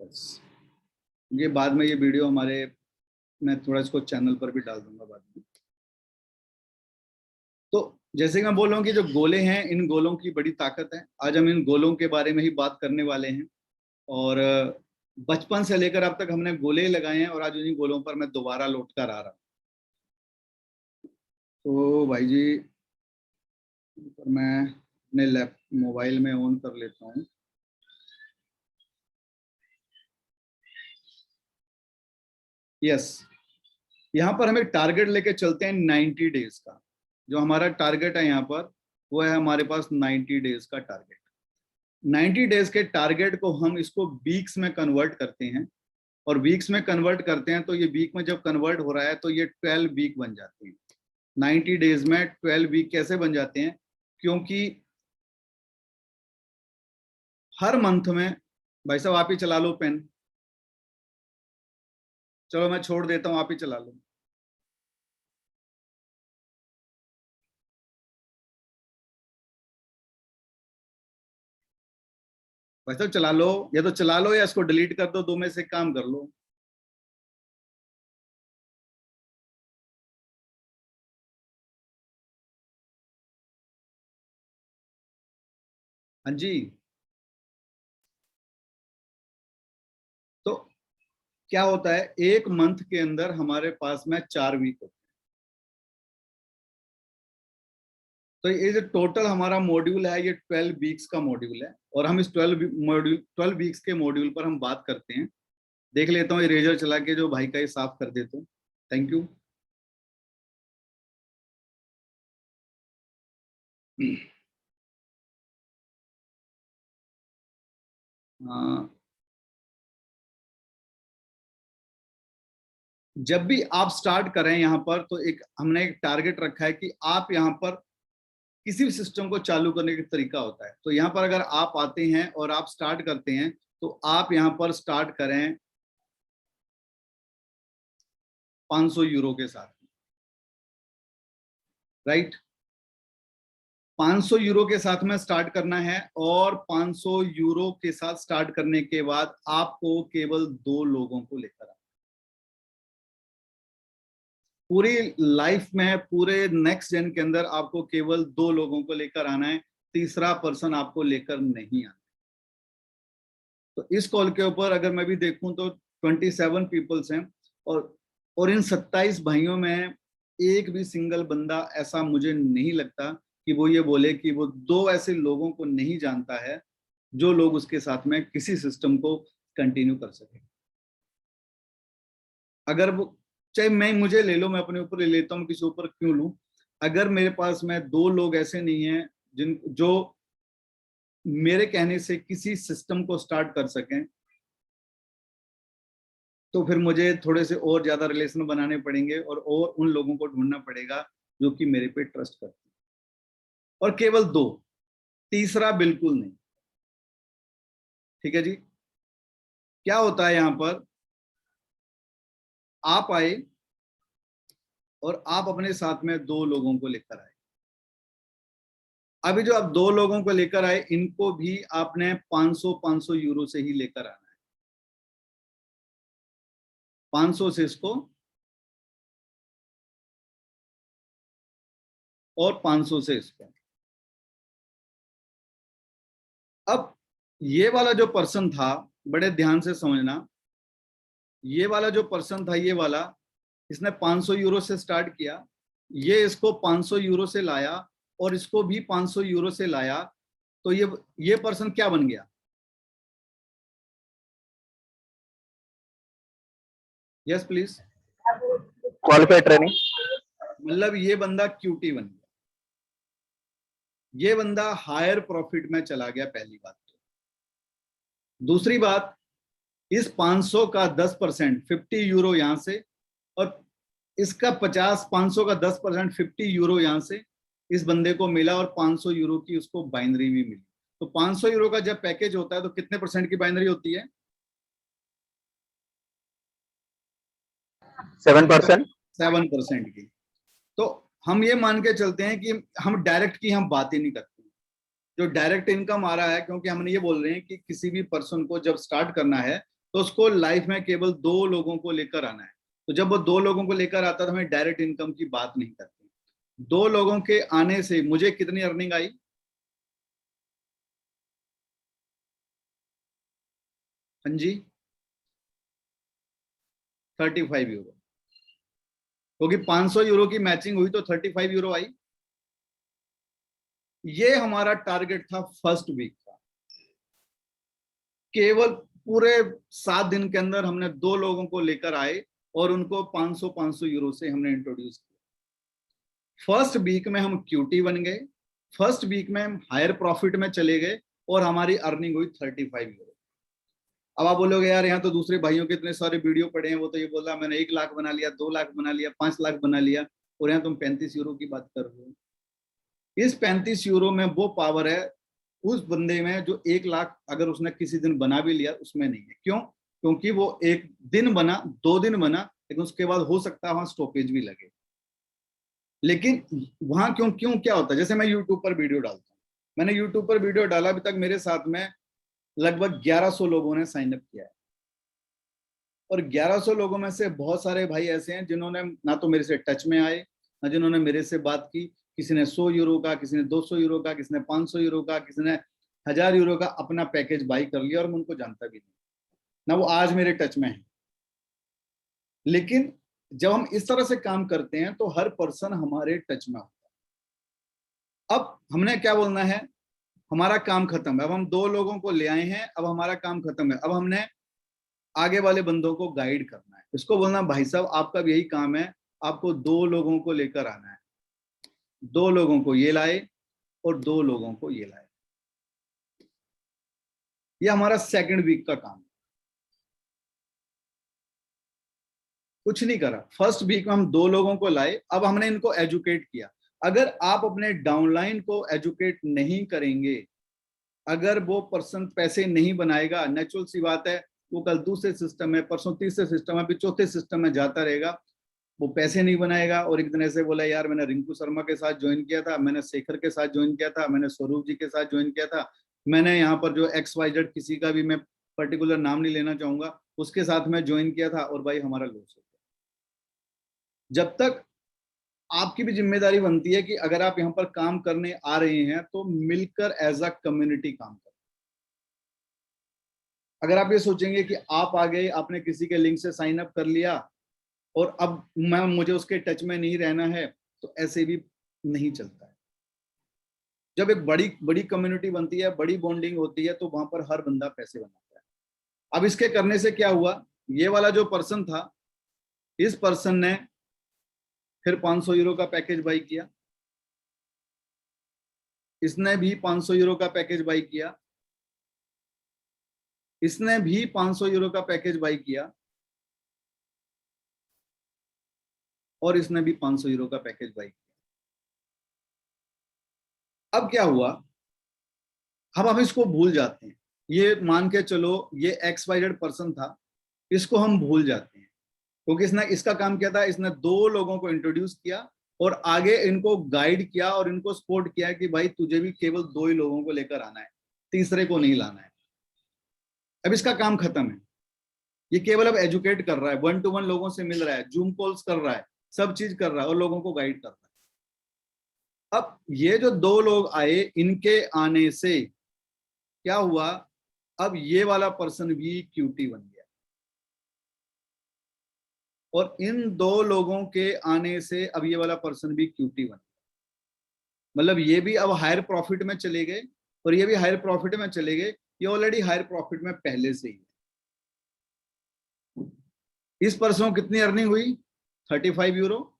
बस ये बाद में ये वीडियो हमारे, मैं थोड़ा इसको चैनल पर भी डाल दूंगा बाद में। तो जैसे कि मैं बोल रहा हूँ कि जो गोले हैं, इन गोलों की बड़ी ताकत है। आज हम इन गोलों के बारे में ही बात करने वाले हैं। और बचपन से लेकर अब तक हमने गोले लगाए हैं और आज उन्हीं गोलों पर मैं दोबारा लौट कर आ रहा हूँ। तो भाई जी मैं अपने मोबाइल में ऑन कर लेता हूँ। यस, यहाँ पर हम एक टारगेट लेके चलते हैं 90 डेज का। जो हमारा टारगेट है यहाँ पर वो है हमारे पास 90 डेज का टारगेट। 90 डेज के टारगेट को हम इसको वीक्स में कन्वर्ट करते हैं और वीक्स में कन्वर्ट करते हैं तो ये वीक में जब कन्वर्ट हो रहा है तो ये 12 वीक बन जाते हैं। 90 डेज में 12 वीक कैसे बन जाते हैं? क्योंकि हर मंथ में, भाई साहब आप ही चला लो पेन, चलो मैं छोड़ देता हूं, आप ही चला लो। भाई साहब चला लो, या तो चला लो या इसको डिलीट कर दो, दो में से काम कर लो। हाँ जी। तो क्या होता है, एक मंथ के अंदर हमारे पास में 4 वीक होते हैं। तो ये जो टोटल हमारा मॉड्यूल है ये 12 वीक्स का मॉड्यूल है और हम इस 12 वीक्स के मॉड्यूल पर हम बात करते हैं। देख लेता हूँ इरेजर चला के जो भाई का ये साफ कर देते हो। Thank you. हाँ, जब भी आप स्टार्ट करें यहाँ पर तो एक हमने एक टारगेट रखा है कि आप यहाँ पर किसी भी सिस्टम को चालू करने का तरीका होता है। तो यहाँ पर अगर आप आते हैं और आप स्टार्ट करते हैं तो आप यहाँ पर स्टार्ट करें 500 यूरो के साथ, राइट। 500 यूरो के साथ में स्टार्ट करना है और 500 यूरो के साथ स्टार्ट करने के बाद आपको केवल 2 लोगों को लेकर आना। पूरी लाइफ में, पूरे नेक्स्ट जेन के अंदर आपको केवल 2 लोगों को लेकर आना है, तीसरा पर्सन आपको लेकर नहीं आना। तो इस कॉल के ऊपर अगर मैं भी देखूं तो 27 पीपल्स हैं और इन 27 भाइयों में एक भी सिंगल बंदा ऐसा मुझे नहीं लगता कि वो ये बोले कि वो 2 ऐसे लोगों को नहीं जानता है जो लोग उसके साथ में किसी सिस्टम को कंटिन्यू कर सके। अगर वो, चाहे मैं, मुझे ले लो, मैं अपने ऊपर ले लेता हूँ, किसी ऊपर क्यों लूं। अगर मेरे पास में 2 लोग ऐसे नहीं है जो मेरे कहने से किसी सिस्टम को स्टार्ट कर सकें तो फिर मुझे थोड़े से और ज्यादा रिलेशन बनाने पड़ेंगे और उन लोगों को ढूंढना पड़ेगा जो कि मेरे पे ट्रस्ट करते हैं। और केवल 2, तीसरा बिल्कुल नहीं। ठीक है जी। क्या होता है यहाँ पर, आप आए और आप अपने साथ में 2 लोगों को लेकर आए। अभी जो आप 2 लोगों को लेकर आए इनको भी आपने 500 यूरो से ही लेकर आना है। 500 से इसको और 500 से इसको। अब ये वाला जो पर्सन था, बड़े ध्यान से समझना, ये वाला जो पर्सन था, ये वाला, इसने 500 यूरो से स्टार्ट किया, ये इसको 500 यूरो से लाया और इसको भी 500 यूरो से लाया। तो ये पर्सन क्या बन गया? Yes please. Qualified training. मतलब ये बंदा क्यूटी बन गया, ये बंदा हायर प्रॉफिट में चला गया, पहली बात। तो दूसरी बात, इस 500 का 10% 50 यूरो यहां से और इसका 500 का 10% 50 यूरो यहां से इस बंदे को मिला और 500 यूरो की उसको बाइनरी भी मिली। तो 500 यूरो का जब पैकेज होता है तो कितने परसेंट की बाइनरी होती है? 7%। 7% की। तो हम ये मान के चलते हैं कि हम डायरेक्ट की हम बात ही नहीं करते। जो डायरेक्ट इनकम आ रहा है, क्योंकि हम ये बोल रहे हैं कि किसी भी पर्सन को जब स्टार्ट करना है तो उसको लाइफ में केवल 2 लोगों को लेकर आना है। तो जब वो 2 लोगों को लेकर आता है तो हमें डायरेक्ट इनकम की बात नहीं करते। 2 लोगों के आने से मुझे कितनी अर्निंग आई? हाँ जी, 35 यूरो, क्योंकि 500 यूरो की मैचिंग हुई तो 35 यूरो आई। ये हमारा टारगेट था फर्स्ट वीक का। केवल पूरे 7 दिन के अंदर हमने 2 लोगों को लेकर आए और उनको 500 यूरो से हमने इंट्रोड्यूस किया। फर्स्ट वीक में हम क्यूटी बन गए, फर्स्ट वीक में हम हायर प्रॉफिट में चले गए और हमारी अर्निंग हुई 35 यूरो। अब आप बोलोगे यार यहाँ तो दूसरे भाइयों के इतने सारे वीडियो पड़े हैं, वो तो ये बोल रहा मैंने 1 लाख बना लिया, 2 लाख बना लिया, 5 लाख बना लिया, और यहाँ तुम 35 यूरो की बात कर रहे हो। इस 35 यूरो में वो पावर है उस बंदे में जो 1 लाख अगर उसने किसी दिन बना भी लिया उसमें नहीं है। क्यों? क्योंकि वो 1 दिन बना, 2 दिन बना, लेकिन उसके बाद हो सकता है वहां स्टॉपेज भी लगे। लेकिन वहां क्यों क्यों क्या होता है? जैसे मैं यूट्यूब पर वीडियो डालता हूँ, मैंने यूट्यूब पर वीडियो डाला, अभी तक मेरे साथ में लगभग 1100 लोगों ने साइन अप किया है। और 1100 लोगों में से बहुत सारे भाई ऐसे हैं जिन्होंने ना तो मेरे से टच में आए, ना जिन्होंने मेरे से बात की। किसी ने 100 यूरो का, किसी ने 200 यूरो का, किसी ने 500 यूरो का, किसी ने 1000 यूरो का अपना पैकेज बाई कर लिया, और मैं उनको जानता भी नहीं, ना वो आज मेरे टच में है। लेकिन जब हम इस तरह से काम करते हैं तो हर पर्सन हमारे टच में होता है। अब हमने क्या बोलना है? हमारा काम खत्म है, अब हम 2 लोगों को ले आए हैं, अब हमारा काम खत्म है। अब हमने आगे वाले बंदों को गाइड करना है। इसको बोलना भाई साहब आपका भी यही काम है, आपको 2 लोगों को लेकर आना है। 2 लोगों को ये लाए और 2 लोगों को ये लाए। ये हमारा सेकंड वीक का काम है। कुछ नहीं करा, फर्स्ट वीक में हम 2 लोगों को लाए, अब हमने इनको एजुकेट किया। अगर आप अपने डाउनलाइन को एजुकेट नहीं करेंगे, अगर वो पर्सन पैसे नहीं बनाएगा, नेचुरल सी बात है, वो कल दूसरे सिस्टम में, परसों तीसरे सिस्टम में, फिर चौथे सिस्टम में जाता रहेगा, वो पैसे नहीं बनाएगा। और एक दिन ऐसे बोला यार मैंने रिंकू शर्मा के साथ ज्वाइन किया था, मैंने शेखर के साथ ज्वाइन किया था, मैंने स्वरूप जी के साथ ज्वाइन किया था, मैंने यहाँ पर जो XYZ किसी का भी मैं पर्टिकुलर नाम नहीं लेना चाहूंगा, उसके साथ मैं ज्वाइन किया था, और भाई हमारा लॉस हो गया। जब तक आपकी भी जिम्मेदारी बनती है कि अगर आप यहाँ पर काम करने आ रहे हैं तो मिलकर एज अ कम्युनिटी काम करें। अगर आप ये सोचेंगे कि आप आ गए, आपने किसी के लिंक से साइन अप कर लिया और अब मुझे उसके टच में नहीं रहना है, तो ऐसे भी नहीं चलता है। जब एक बड़ी बड़ी कम्युनिटी बनती है, बड़ी बॉन्डिंग होती है, तो वहां पर हर बंदा पैसे बनाता है। अब इसके करने से क्या हुआ? ये वाला जो पर्सन था, इस पर्सन ने फिर 500 यूरो का पैकेज बाई किया, इसने भी 500 यूरो का पैकेज बाई किया, इसने भी 500 यूरो का पैकेज बाई किया, और इसने भी 500 यूरो का पैकेज बाई किया। अब क्या हुआ? अब हम इसको भूल जाते हैं। ये मान के चलो ये XYZ पर्सन था, इसको हम भूल जाते हैं, क्योंकि इसने इसका काम क्या था? इसने 2 लोगों को इंट्रोड्यूस किया और आगे इनको गाइड किया और इनको सपोर्ट किया कि भाई तुझे भी केवल 2 ही लोगों को लेकर आना है, तीसरे को नहीं लाना है। अब इसका काम खत्म है। ये केवल अब एजुकेट कर रहा है, 1 to 1 लोगों से मिल रहा है, जूम कॉल्स कर रहा है, सब चीज कर रहा है और लोगों को गाइड कर रहा है। अब ये जो 2 लोग आए, इनके आने से क्या हुआ? अब ये वाला पर्सन भी क्यूटी बन गया, और इन 2 लोगों के आने से अब ये वाला पर्सन भी क्यूटी बन गया। मतलब ये भी अब हायर प्रॉफिट में चले गए और ये भी हायर प्रॉफिट में चले गए। ये ऑलरेडी हायर प्रॉफिट में पहले से ही है। इस पर्सन को कितनी अर्निंग हुई? 35 यूरो।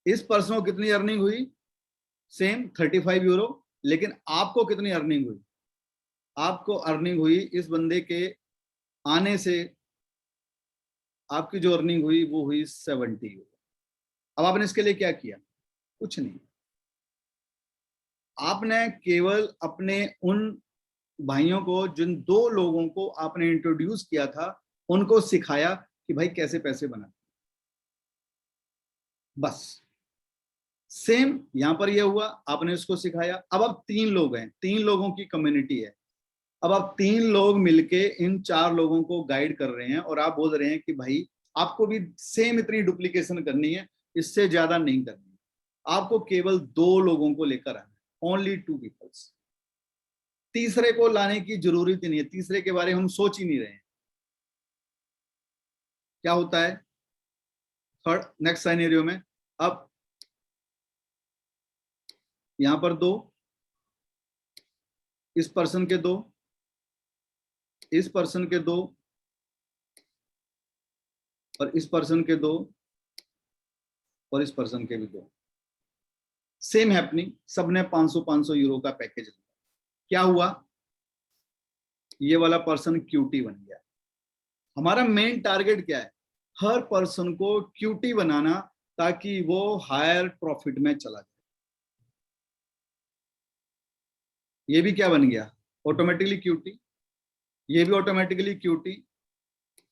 इस पर्सन को कितनी अर्निंग हुई? Same 35 euro. लेकिन आपको कितनी अर्निंग हुई? आपको अर्निंग हुई इस बंदे के आने से, आपकी जो अर्निंग हुई वो हुई 70 यूरो। अब आपने इसके लिए क्या किया? कुछ नहीं। आपने केवल अपने उन भाइयों को, जिन 2 लोगों को आपने इंट्रोड्यूस किया था, उनको सिखाया कि भाई कैसे पैसे बनाते, बस। सेम यहां पर ये हुआ, आपने इसको सिखाया। अब 3 लोग हैं, 3 लोगों की कम्युनिटी है। अब आप 3 लोग मिलके इन 4 लोगों को गाइड कर रहे हैं और आप बोल रहे हैं कि भाई आपको भी सेम इतनी डुप्लीकेशन करनी है, इससे ज्यादा नहीं करनी है। आपको केवल 2 लोगों को लेकर आना है, ओनली 2 पीपल्स। तीसरे को लाने की जरूरत ही नहीं है, तीसरे के बारे में हम सोच ही नहीं रहे हैं। क्या होता है थर्ड नेक्स्ट साइनेरियो में, अब यहां पर 2, इस पर्सन के 2, इस पर्सन के 2 और इस पर्सन के 2 और इस पर्सन के भी 2। सेम हैपनिंग, सबने 500 यूरो का पैकेज लिया। क्या हुआ, ये वाला पर्सन क्यूटी बन गया। हमारा मेन टारगेट क्या है, हर पर्सन को क्यूटी बनाना ताकि वो हायर प्रॉफिट में चला जाए। ये भी क्या बन गया, ऑटोमेटिकली क्यूटी, ये भी ऑटोमेटिकली क्यूटी,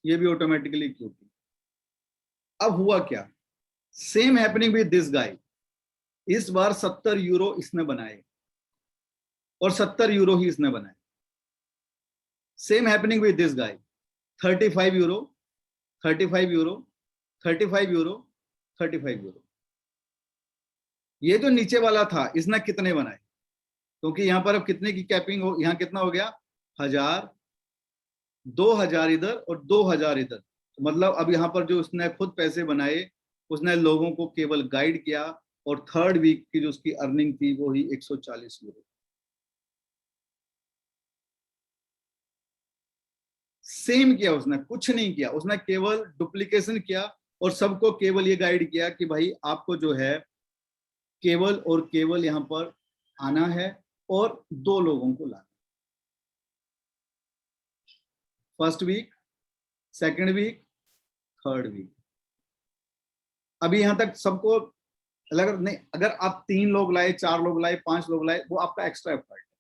ये भी ऑटोमेटिकली क्यूटी। अब हुआ क्या, same happening with this guy. इस बार 70 यूरो इसने बनाए और 70 यूरो ही इसने बनाए। Same happening with this guy, 35 euro, 35 euro, 35 euro, 35 euro. ये जो नीचे वाला था इसने कितने बनाए, क्योंकि यहां पर अब कितने की कैपिंग हो, यहां कितना हो गया 1000, 2000 इधर और 2000 इधर। मतलब अब यहां पर जो उसने खुद पैसे बनाए, उसने लोगों को केवल गाइड किया और थर्ड वीक की जो उसकी अर्निंग थी वो ही 140 यूरो। सेम किया उसने, कुछ नहीं किया, उसने केवल डुप्लीकेशन किया और सबको केवल ये गाइड किया कि भाई आपको जो है केवल और केवल यहां पर आना है और 2 लोगों को लाना। First week, second week, third week. अभी यहां तक सबको अगर नहीं, अगर आप 3 लोग लाए, 4 लोग लाए, 5 लोग लाए, वो आपका एक्स्ट्रा एफर्ट है।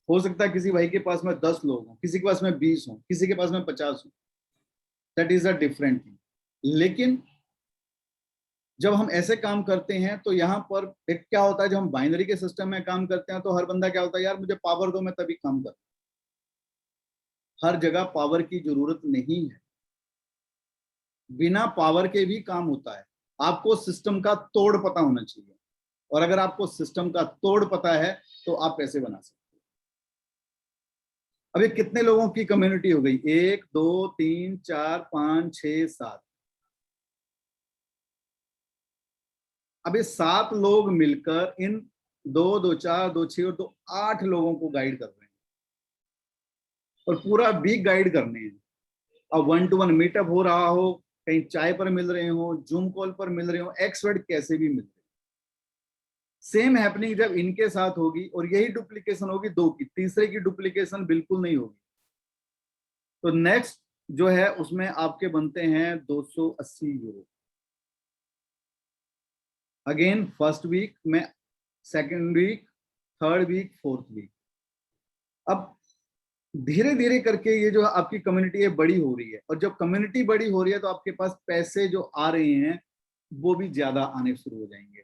हो सकता है किसी भाई के पास में 10 लोग हों, किसी के पास में 20 हों, किसी के पास में 50 हों, that is a different thing. लेकिन जब हम ऐसे काम करते हैं तो यहाँ पर एक क्या होता है, जब हम बाइनरी के सिस्टम में काम करते हैं तो हर बंदा क्या होता है, यार मुझे पावर दो मैं तभी काम करूं। हर जगह पावर की जरूरत नहीं है, बिना पावर के भी काम होता है। आपको सिस्टम का तोड़ पता होना चाहिए, और अगर आपको सिस्टम का तोड़ पता है तो आप पैसे बना सकते हैं। अभी कितने लोगों की कम्युनिटी हो गई, 1 2 3 4 5 6 7। अभी 7 लोग मिलकर इन 2 2 4 2 6 और 2 8 लोगों को गाइड कर रहे हैं और पूरा वीक गाइड करने हैं। अब 1 to 1 मीटअप हो रहा हो, कहीं चाय पर मिल रहे हो, जूम कॉल पर मिल रहे हो, एक्सपर्ट कैसे भी मिल रहे हो। सेम हैपनिंग जब इनके साथ होगी और यही डुप्लीकेशन होगी 2 की, तीसरे की डुप्लीकेशन बिल्कुल नहीं होगी। तो नेक्स्ट जो है उसमें आपके बनते हैं 280 यूरो। अगेन फर्स्ट वीक में, second week, third week, fourth week. अब धीरे धीरे करके ये जो आपकी कम्युनिटी है बड़ी हो रही है, और जब कम्युनिटी बड़ी हो रही है तो आपके पास पैसे जो आ रहे हैं वो भी ज्यादा आने शुरू हो जाएंगे।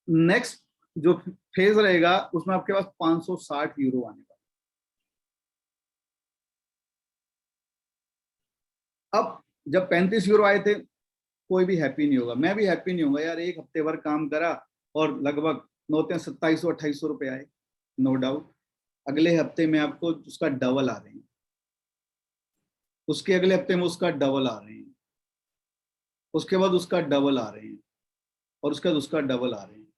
नेक्स्ट जो फेज रहेगा उसमें आपके पास 560 यूरो आने वाला। अब जब 35 यूरो आए थे कोई भी हैप्पी नहीं होगा, मैं भी हैप्पी नहीं होगा यार, एक हफ्ते भर काम करा और लगभग 2700-2800 रुपए आए। नो डाउट अगले हफ्ते में आपको उसका डबल आ रहे हैं, उसके अगले हफ्ते में उसका डबल आ रहे हैं, उसके बाद उसका डबल आ रहे हैं, और उसके बाद उसका डबल आ रहे हैं।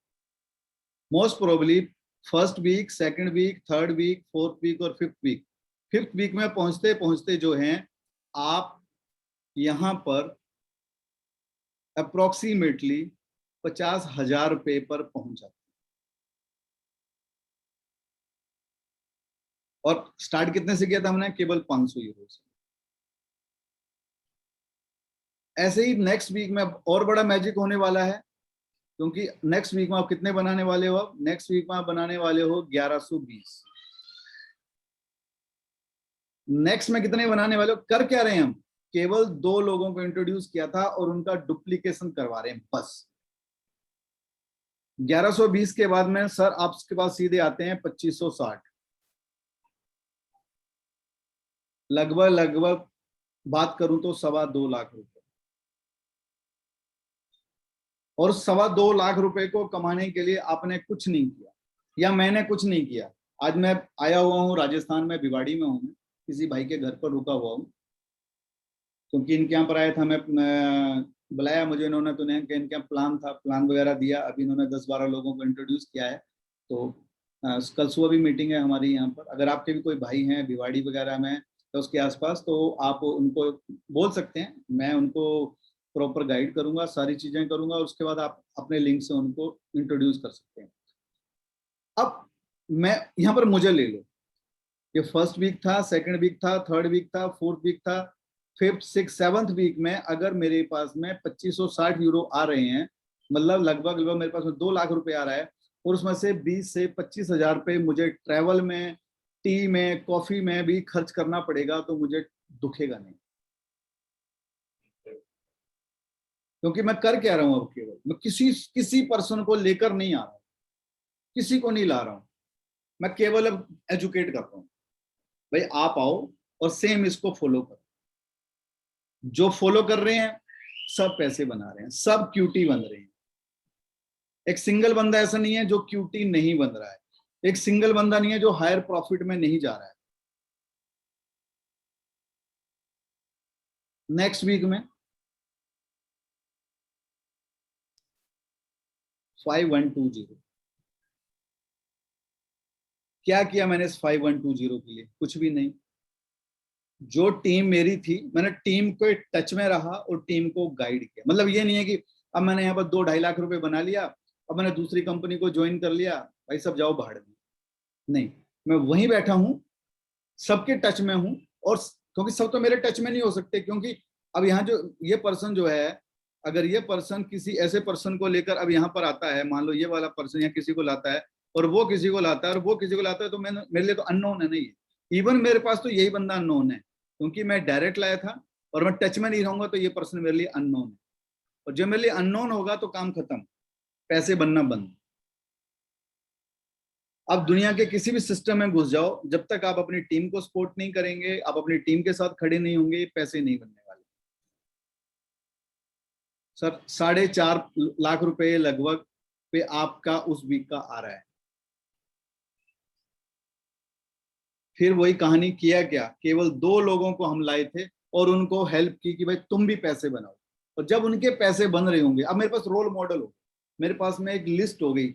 Most probably first week, second week, third week, fourth week और फिफ्थ वीक में पहुंचते पहुंचते जो हैं आप यहां पर अप्रोक्सीमेटली 50,000 रुपए पर पहुंच जाते हैं। और स्टार्ट कितने से किया था हमने, केवल 500 यूरो से। ऐसे ही नेक्स्ट वीक में और बड़ा मैजिक होने वाला है, क्योंकि नेक्स्ट वीक में आप कितने बनाने वाले हो, अब नेक्स्ट वीक में आप बनाने वाले हो 1120। नेक्स्ट में कितने बनाने वाले हो, कर क्या रहे हैं हम, केवल 2 लोगों को इंट्रोड्यूस किया था और उनका डुप्लीकेशन करवा रहे हैं बस। 1120 के बाद में सर आपके पास सीधे आते हैं 2560, लगभग बात करूं तो 2.25 लाख रुपए। और 2.25 लाख रुपए को कमाने के लिए आपने कुछ नहीं किया या मैंने कुछ नहीं किया। आज मैं आया हुआ हूँ राजस्थान में, भिवाड़ी में हूँ, मैं किसी भाई के घर पर रुका हुआ हूँ, क्योंकि इनके यहाँ पर आया था। मैं बुलाया मुझे इन्होंने, तो इनके यहाँ प्लान था, प्लान वगैरह दिया। अभी इन्होंने 10-12 लोगों को इंट्रोड्यूस किया है। तो कल सुबह भी मीटिंग है हमारी यहाँ पर। अगर आपके भी कोई भाई हैं भिवाड़ी वगैरह में तो उसके आसपास, तो आप उनको बोल सकते हैं, मैं उनको प्रॉपर गाइड करूंगा, सारी चीजें करूंगा, और उसके बाद आप अपने लिंक से उनको इंट्रोड्यूस कर सकते हैं। अब मैं यहाँ पर मुझे ले लो, ये फर्स्ट वीक था, सेकंड वीक था, थर्ड वीक था, फोर्थ वीक था, फिफ्थ, सिक्स, सेवंथ वीक में अगर मेरे पास में 2560 यूरो आ रहे हैं, मतलब लगभग मेरे पास में 2 लाख रुपए आ रहा है, और उसमें से 20 से 25 हजार रुपये मुझे ट्रैवल में, टी में, कॉफी में भी खर्च करना पड़ेगा, तो मुझे दुखेगा नहीं। क्योंकि मैं कर क्या रहा हूं, अब केवल मैं किसी पर्सन को लेकर नहीं आ रहा हूं, किसी को नहीं ला रहा हूं, मैं केवल अब एजुकेट कर रहा हूं। भाई आप आओ और सेम इसको फॉलो करो। जो फॉलो कर रहे हैं सब पैसे बना रहे हैं, सब क्यूटी बन रहे हैं। एक सिंगल बंदा ऐसा नहीं है जो क्यूटी नहीं बन रहा है, एक सिंगल बंदा नहीं है जो हायर प्रॉफिट में नहीं जा रहा है। नेक्स्ट वीक में 5120, क्या किया मैंने इस 5120 के लिए? कुछ भी नहीं। जो टीम मेरी थी, मैंने टीम को टच में रहा और टीम को गाइड किया। मतलब ये नहीं है कि अब मैंने यहाँ पर 2-2.5 लाख रुपए बना लिया, अब मैंने दूसरी कंपनी को ज्वाइन कर लिया, भाई सब जाओ भाड़ में। नहीं, मैं वहीं बैठा हूँ, सबके टच में हूँ। और क्योंकि सब तो मेरे टच में नहीं हो सकते, क्योंकि अब यहाँ जो ये पर्सन जो है, अगर ये पर्सन किसी ऐसे पर्सन को लेकर अब यहाँ पर आता है, मान लो ये वाला पर्सन या किसी को लाता है, और वो किसी को लाता है, और वो किसी को लाता है, तो मैंने, मेरे लिए तो अननोन है। नहीं, इवन मेरे पास तो यही बंदा अननोन है, क्योंकि मैं डायरेक्ट लाया था, और मैं टच में नहीं रहूंगा तो ये पर्सन मेरे लिए अननोन है। और जब मेरे लिए अननोन होगा तो काम खत्म, पैसे बनना बंद। आप दुनिया के किसी भी सिस्टम में घुस जाओ, जब तक आप अपनी टीम को सपोर्ट नहीं करेंगे, आप अपनी टीम के साथ खड़े नहीं होंगे, पैसे नहीं बनने वाले। सर 4.5 लाख रुपए लगभग पे आपका उस वीक का आ रहा है। फिर वही कहानी, किया क्या, केवल 2 लोगों को हम लाए थे और उनको हेल्प की कि भाई तुम भी पैसे बनाओ। और जब उनके पैसे बन रहे होंगे, अब मेरे पास रोल मॉडल हो, मेरे पास में एक लिस्ट हो गई,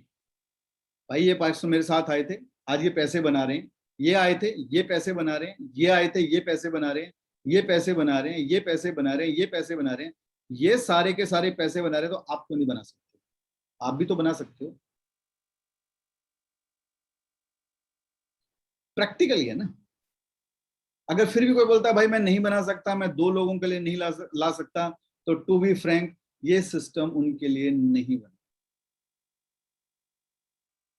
भाई ये 500 मेरे साथ आए थे, आज ये पैसे बना रहे हैं, ये आए थे ये पैसे बना रहे हैं, ये आए थे ये पैसे बना रहे हैं, ये पैसे बना रहे हैं, ये पैसे बना रहे हैं, ये पैसे बना रहे हैं, ये सारे के सारे पैसे बना रहे हैं। तो आप क्यों नहीं बना सकते? आप भी तो बना सकते हो। प्रैक्टिकली है ना। अगर फिर भी कोई बोलता है भाई मैं नहीं बना सकता, मैं 2 लोगों के लिए नहीं ला सकता, तो टू बी फ्रैंक, ये सिस्टम उनके लिए नहीं बना।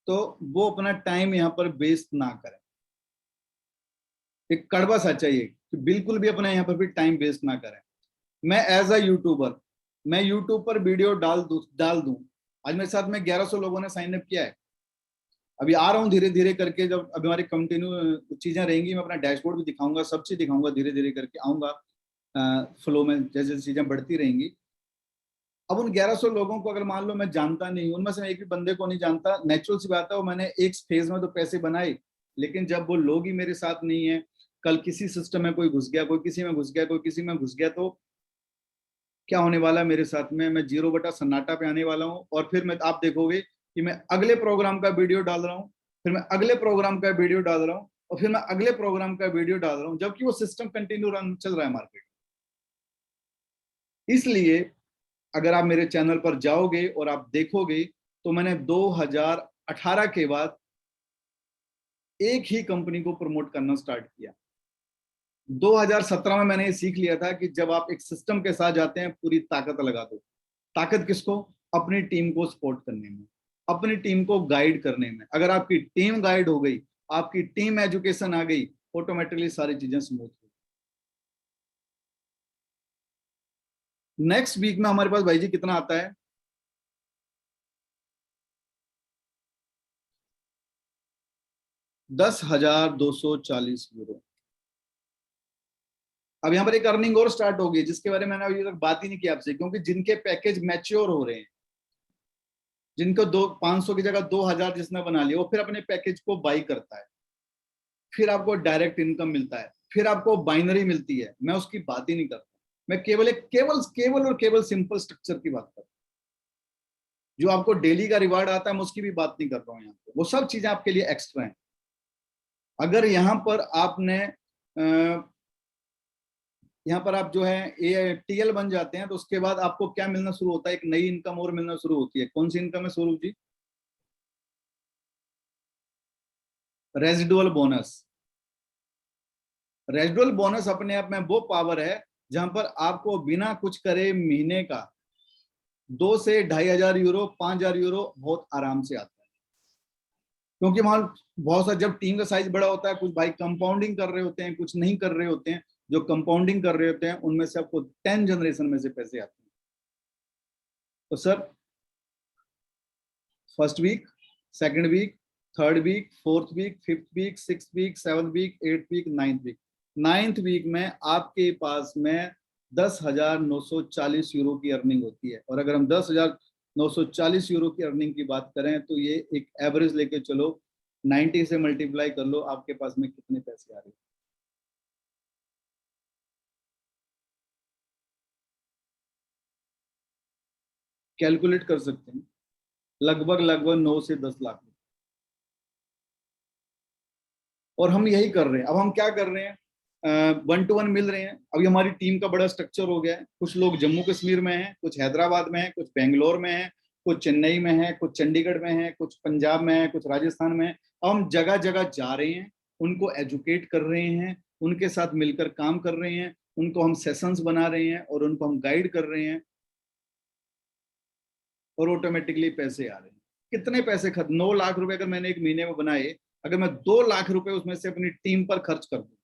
तो वो अपना टाइम यहाँ पर वेस्ट ना करें। एक कड़वा सच्चाई है कि बिल्कुल भी अपना यहाँ पर भी टाइम वेस्ट ना करें। मैं एज अ यूट्यूबर, मैं यूट्यूब पर वीडियो डाल दूं। आज मेरे साथ में 1100 लोगों ने साइन अप किया है। अभी आ रहा हूँ धीरे धीरे करके, जब अभी हमारी कंटिन्यू चीजें रहेंगी, मैं अपना डैशबोर्ड भी दिखाऊंगा, सब चीज दिखाऊंगा, धीरे धीरे करके आऊंगा फ्लो में, जैसे जैसे चीजें बढ़ती रहेंगी। अब उन 1100 लोगों को अगर मान लो मैं जानता नहीं हूं, उनमें से एक भी बंदे को नहीं जानता, नेचुरल सी बात है, वो मैंने एक फेज में तो पैसे बनाए, लेकिन जब वो लोग ही मेरे साथ नहीं है, कल किसी सिस्टम में कोई घुस गया, कोई किसी में घुस गया, कोई किसी में घुस गया, तो क्या होने वाला है मेरे साथ में? मैं 0 बटा सन्नाटा पे आने वाला हूँ। और फिर मैं, आप देखोगे कि मैं अगले प्रोग्राम का वीडियो डाल रहा हूँ, फिर मैं अगले प्रोग्राम का वीडियो डाल रहा हूँ, और फिर मैं अगले प्रोग्राम का वीडियो डाल रहा हूँ, जबकि वो सिस्टम कंटिन्यू रन चल रहा है मार्केट। इसलिए अगर आप मेरे चैनल पर जाओगे और आप देखोगे, तो मैंने 2018 के बाद एक ही कंपनी को प्रमोट करना स्टार्ट किया। 2017 में मैंने ये सीख लिया था कि जब आप एक सिस्टम के साथ जाते हैं, पूरी ताकत लगा दो। ताकत किसको? अपनी टीम को सपोर्ट करने में, अपनी टीम को गाइड करने में। अगर आपकी टीम गाइड हो गई, आपकी टीम एजुकेशन आ गई, ऑटोमेटिकली सारी चीजें स्मूथ हो। नेक्स्ट वीक में हमारे पास भाई जी कितना आता है? 10,240 यूरो। अब यहाँ पर एक अर्निंग और स्टार्ट होगी जिसके बारे में मैंने अभी तक बात ही नहीं की आपसे, क्योंकि जिनके पैकेज मैच्योर हो रहे हैं, जिनको 500 की जगह 2,000 जिसने बना लिया, वो फिर अपने पैकेज को बाई करता है, फिर आपको डायरेक्ट इनकम मिलता है, फिर आपको बाइनरी मिलती है। मैं उसकी बात ही नहीं करता, मैं केवल सिंपल स्ट्रक्चर की बात करता हूँ। जो आपको डेली का रिवार्ड आता है मैं उसकी भी बात नहीं कर रहा हूँ यहाँ पे, वो सब चीजें आपके लिए एक्स्ट्रा हैं। अगर यहाँ पर आपने यहाँ पर आप जो है टीएल बन जाते हैं तो उसके बाद आपको क्या मिलना शुरू होता है, एक नई इनकम और मिलना शुरू होती है। कौन सी इनकम है Swaroop ji? Residual bonus. Residual bonus अपने आप में वो पावर है जहां पर आपको बिना कुछ करे महीने का 2 से 2,500 यूरो 5,000 यूरो बहुत आराम से आता है। क्योंकि वहां बहुत सा जब टीम का साइज बड़ा होता है, कुछ भाई कंपाउंडिंग कर रहे होते हैं, कुछ नहीं कर रहे होते हैं। जो कंपाउंडिंग कर रहे होते हैं उनमें से आपको 10 जनरेशन में से पैसे आते हैं। तो sir first week, second week, third week, fourth week, fifth week, six week, seventh week, eight week, ninth week में आपके पास में 10,940 यूरो की अर्निंग होती है। और अगर हम 10,940 यूरो की अर्निंग की बात करें तो ये एक एवरेज लेके चलो, 90 से मल्टीप्लाई कर लो, आपके पास में कितने पैसे आ रहे हैं। कैलकुलेट कर सकते हैं, लगभग 9 से 10 लाख। और हम यही कर रहे हैं। अब हम क्या कर रहे हैं, 1-to-1 मिल रहे हैं। अभी हमारी टीम का बड़ा स्ट्रक्चर हो गया है। कुछ लोग जम्मू कश्मीर में हैं, कुछ हैदराबाद में हैं, कुछ बेंगलोर में हैं, कुछ चेन्नई में है, कुछ चंडीगढ़ में है, कुछ पंजाब में है, कुछ राजस्थान में है। अब हम जगह जगह जा रहे हैं, उनको एजुकेट कर रहे हैं, उनके साथ मिलकर काम कर रहे हैं, उनको हम सेशंस बना रहे हैं और उनको हम गाइड कर रहे हैं, और ऑटोमेटिकली पैसे आ रहे हैं। कितने पैसे 9 लाख रुपए अगर मैंने एक महीने में बनाए, अगर मैं 2 लाख रुपए उसमें से अपनी टीम पर खर्च कर दूं।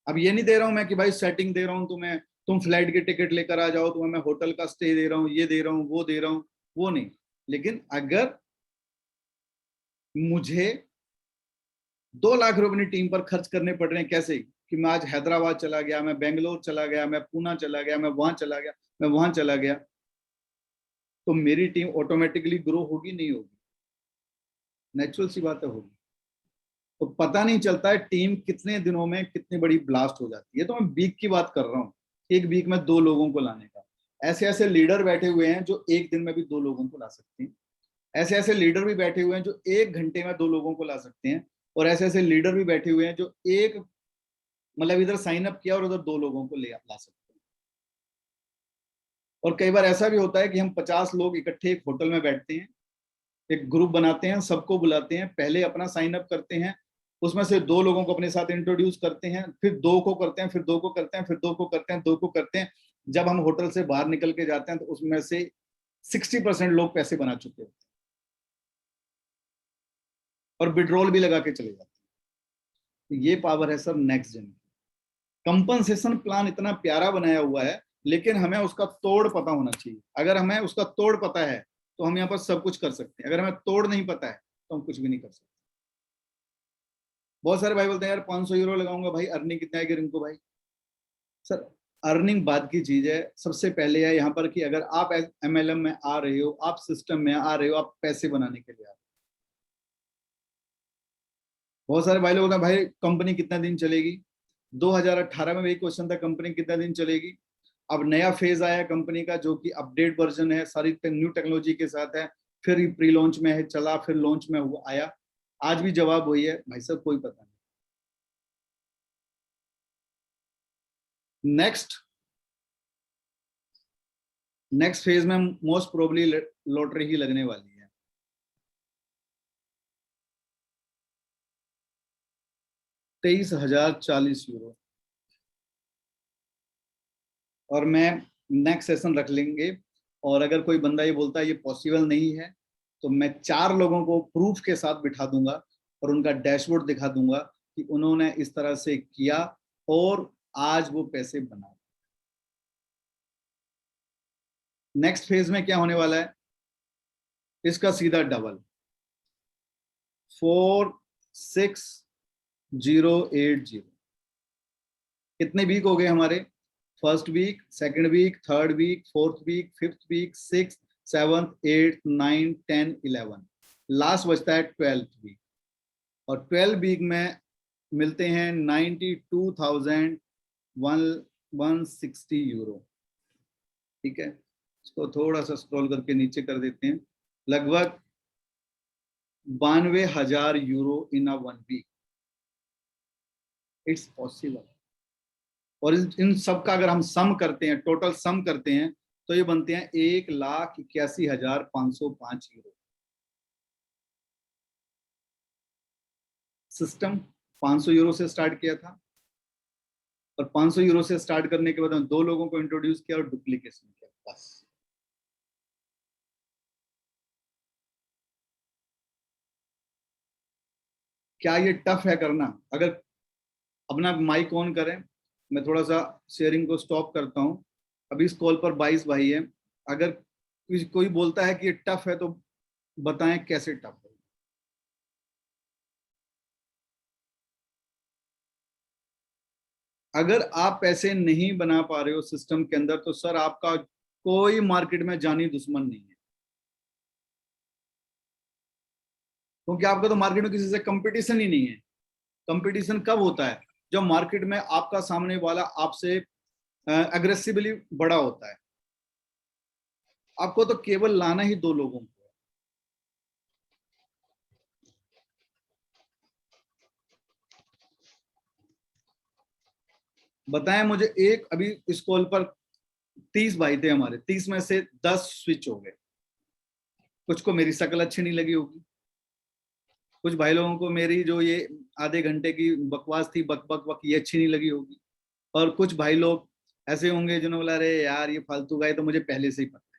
अब ये नहीं दे रहा हूं मैं कि भाई सेटिंग दे रहा हूं तुम्हें, तुम फ्लाइट की टिकट लेकर आ जाओ, तुम्हें मैं होटल का स्टे दे रहा हूँ, ये दे रहा हूँ, वो दे रहा हूँ, वो नहीं। लेकिन अगर मुझे 2 लाख रुपए अपनी टीम पर खर्च करने पड़ रहे हैं, कैसे कि मैं आज हैदराबाद चला गया, मैं बेंगलोर चला गया, मैं पूना चला गया, मैं वहां चला गया, मैं वहां चला गया, तो मेरी टीम ऑटोमेटिकली ग्रो होगी नहीं होगी? नेचुरल सी बात है, होगी। तो पता नहीं चलता है टीम कितने दिनों में कितनी बड़ी ब्लास्ट हो जाती है। तो मैं वीक की बात कर रहा हूँ, एक वीक में 2 लोगों को लाने का। ऐसे ऐसे लीडर बैठे हुए हैं जो एक दिन में भी 2 लोगों को ला सकते हैं। ऐसे ऐसे लीडर भी बैठे हुए हैं जो 1 घंटे में 2 लोगों को ला सकते हैं। और ऐसे ऐसे लीडर भी बैठे हुए हैं जो एक मतलब इधर साइन अप किया और उधर 2 लोगों को ला सकते हैं। और कई बार ऐसा भी होता है कि हम 50 लोग इकट्ठे एक होटल में बैठते हैं, एक ग्रुप बनाते हैं, सबको बुलाते हैं, पहले अपना साइन अप करते हैं, उसमें से 2 लोगों को अपने साथ इंट्रोड्यूस करते हैं, फिर 2 को करते हैं, फिर 2 को करते हैं, फिर 2 को करते हैं, 2 को करते हैं। जब हम होटल से बाहर निकल के जाते हैं तो उसमें से 60% लोग पैसे बना चुके होते हैं और विड्रॉल भी लगा के चले जाते हैं। ये पावर है sir next gen. Compensation plan इतना प्यारा बनाया हुआ है, लेकिन हमें उसका तोड़ पता होना चाहिए। अगर हमें उसका तोड़ पता है तो हम यहाँ पर सब कुछ कर सकते हैं। अगर हमें तोड़ नहीं पता है तो हम कुछ भी नहीं कर सकते। बहुत सारे भाई बोलते हैं यार 500 यूरो लगाऊंगा, भाई अर्निंग कितना आएगी रिंकू भाई? सर अर्निंग बाद की चीज है, सबसे पहले है यहाँ पर कि अगर आप एमएलएम में आ रहे हो, आप सिस्टम में आ रहे हो, आप पैसे बनाने के लिए आ रहे हो। बहुत सारे भाई लोग होते हैं भाई कंपनी कितना दिन चलेगी? 2018 में वही क्वेश्चन था, कंपनी कितना दिन चलेगी? अब नया फेज आया कंपनी का जो कि अपडेट वर्जन है, सारी न्यू टेक्नोलॉजी के साथ है, फिर प्री लॉन्च में है, चला, फिर लॉन्च में हुआ, आया। आज भी जवाब वही है भाई साहब, कोई पता नहीं। नेक्स्ट फेज में मोस्ट प्रोबेबली लॉटरी ही लगने वाली है। 23,040 यूरो। और मैं नेक्स्ट सेशन रख लेंगे। और अगर कोई बंदा ये बोलता है ये पॉसिबल नहीं है, तो मैं 4 लोगों को प्रूफ के साथ बिठा दूंगा और उनका डैशबोर्ड दिखा दूंगा कि उन्होंने इस तरह से किया और आज वो पैसे बना। नेक्स्ट फेज में क्या होने वाला है, इसका सीधा डबल। 46,080। कितने वीक हो गए हमारे? First week, second week, third week, fourth week, fifth week, six, seventh, eighth, 9, 10, 11। Last बचता है 12th वीक, और 12 वीक में मिलते हैं 92,160 यूरो। ठीक है, इसको थोड़ा सा स्क्रॉल करके नीचे कर देते हैं। लगभग 92,000 euro in a 1 week. It's possible. और इन सब का अगर हम सम करते हैं, टोटल सम करते हैं, तो ये बनते हैं 1,81,505 यूरो। सिस्टम 500 यूरो से स्टार्ट किया था, और 500 यूरो से स्टार्ट करने के बाद हम 2 लोगों को इंट्रोड्यूस किया और डुप्लीकेशन किया, बस। क्या ये टफ है करना? अगर अपना माइक ऑन करें, मैं थोड़ा सा शेयरिंग को स्टॉप करता हूं। अभी इस कॉल पर 22 भाई है। अगर कोई बोलता है कि ये टफ है तो बताएं कैसे टफ है। अगर आप पैसे नहीं बना पा रहे हो सिस्टम के अंदर, तो सर आपका कोई मार्केट में जानी दुश्मन नहीं है, क्योंकि आपका तो मार्केट में किसी से कंपटीशन ही नहीं है। कंपटीशन कब होता है? जब मार्केट में आपका सामने वाला आपसे अग्रेसिवली बड़ा होता है। आपको तो केवल लाना ही 2 लोगों को। बताएं मुझे एक, अभी इस कॉल पर 30 भाई थे हमारे, 30 में से 10 स्विच हो गए। कुछ को मेरी शक्ल अच्छी नहीं लगी होगी, कुछ भाई लोगों को मेरी जो ये आधे घंटे की बकवास थी, बक बक बक, ये अच्छी नहीं लगी होगी। और कुछ भाई लोग ऐसे होंगे जिन्होंने बोला अरे यार ये फालतू गाय तो मुझे पहले से ही पता है।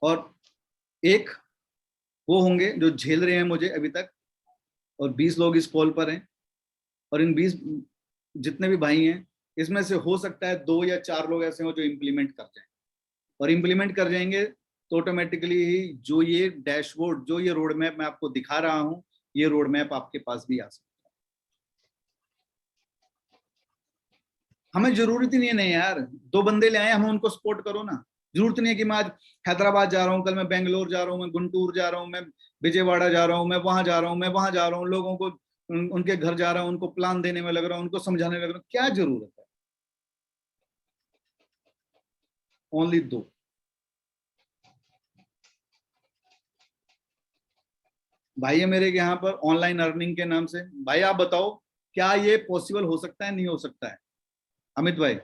और एक वो होंगे जो झेल रहे हैं मुझे अभी तक, और 20 लोग इस कॉल पर हैं। और इन 20 जितने भी भाई हैं, इसमें से हो सकता है 2 या 4 लोग ऐसे हो जो इम्प्लीमेंट कर जाएं। और इम्प्लीमेंट कर जाएंगे तो ऑटोमेटिकली ही जो ये डैशबोर्ड, जो ये रोड मैप मैं आपको दिखा रहा हूं, ये रोड मैप आपके पास भी आ सकता है। हमें जरूरत ही नहीं है, नहीं यार 2 बंदे ले आए, हमें उनको सपोर्ट करो ना। जरूरत नहीं है कि मैं आज हैदराबाद जा रहा हूँ, कल मैं बेंगलोर जा रहा हूँ, मैं गुंटूर जा रहा हूँ, मैं विजयवाड़ा जा रहा हूँ, मैं वहां जा रहा हूँ, मैं वहां जा रहा हूँ, लोगों को उनके घर जा रहा हूँ, उनको प्लान देने में लग रहा हूँ, उनको समझाने लग रहा हूँ। क्या जरूरत है? ओनली 2। भाई है मेरे के यहाँ पर ऑनलाइन अर्निंग के नाम से। भाई आप बताओ, क्या ये पॉसिबल हो सकता है, नहीं हो सकता है? अमित भाई,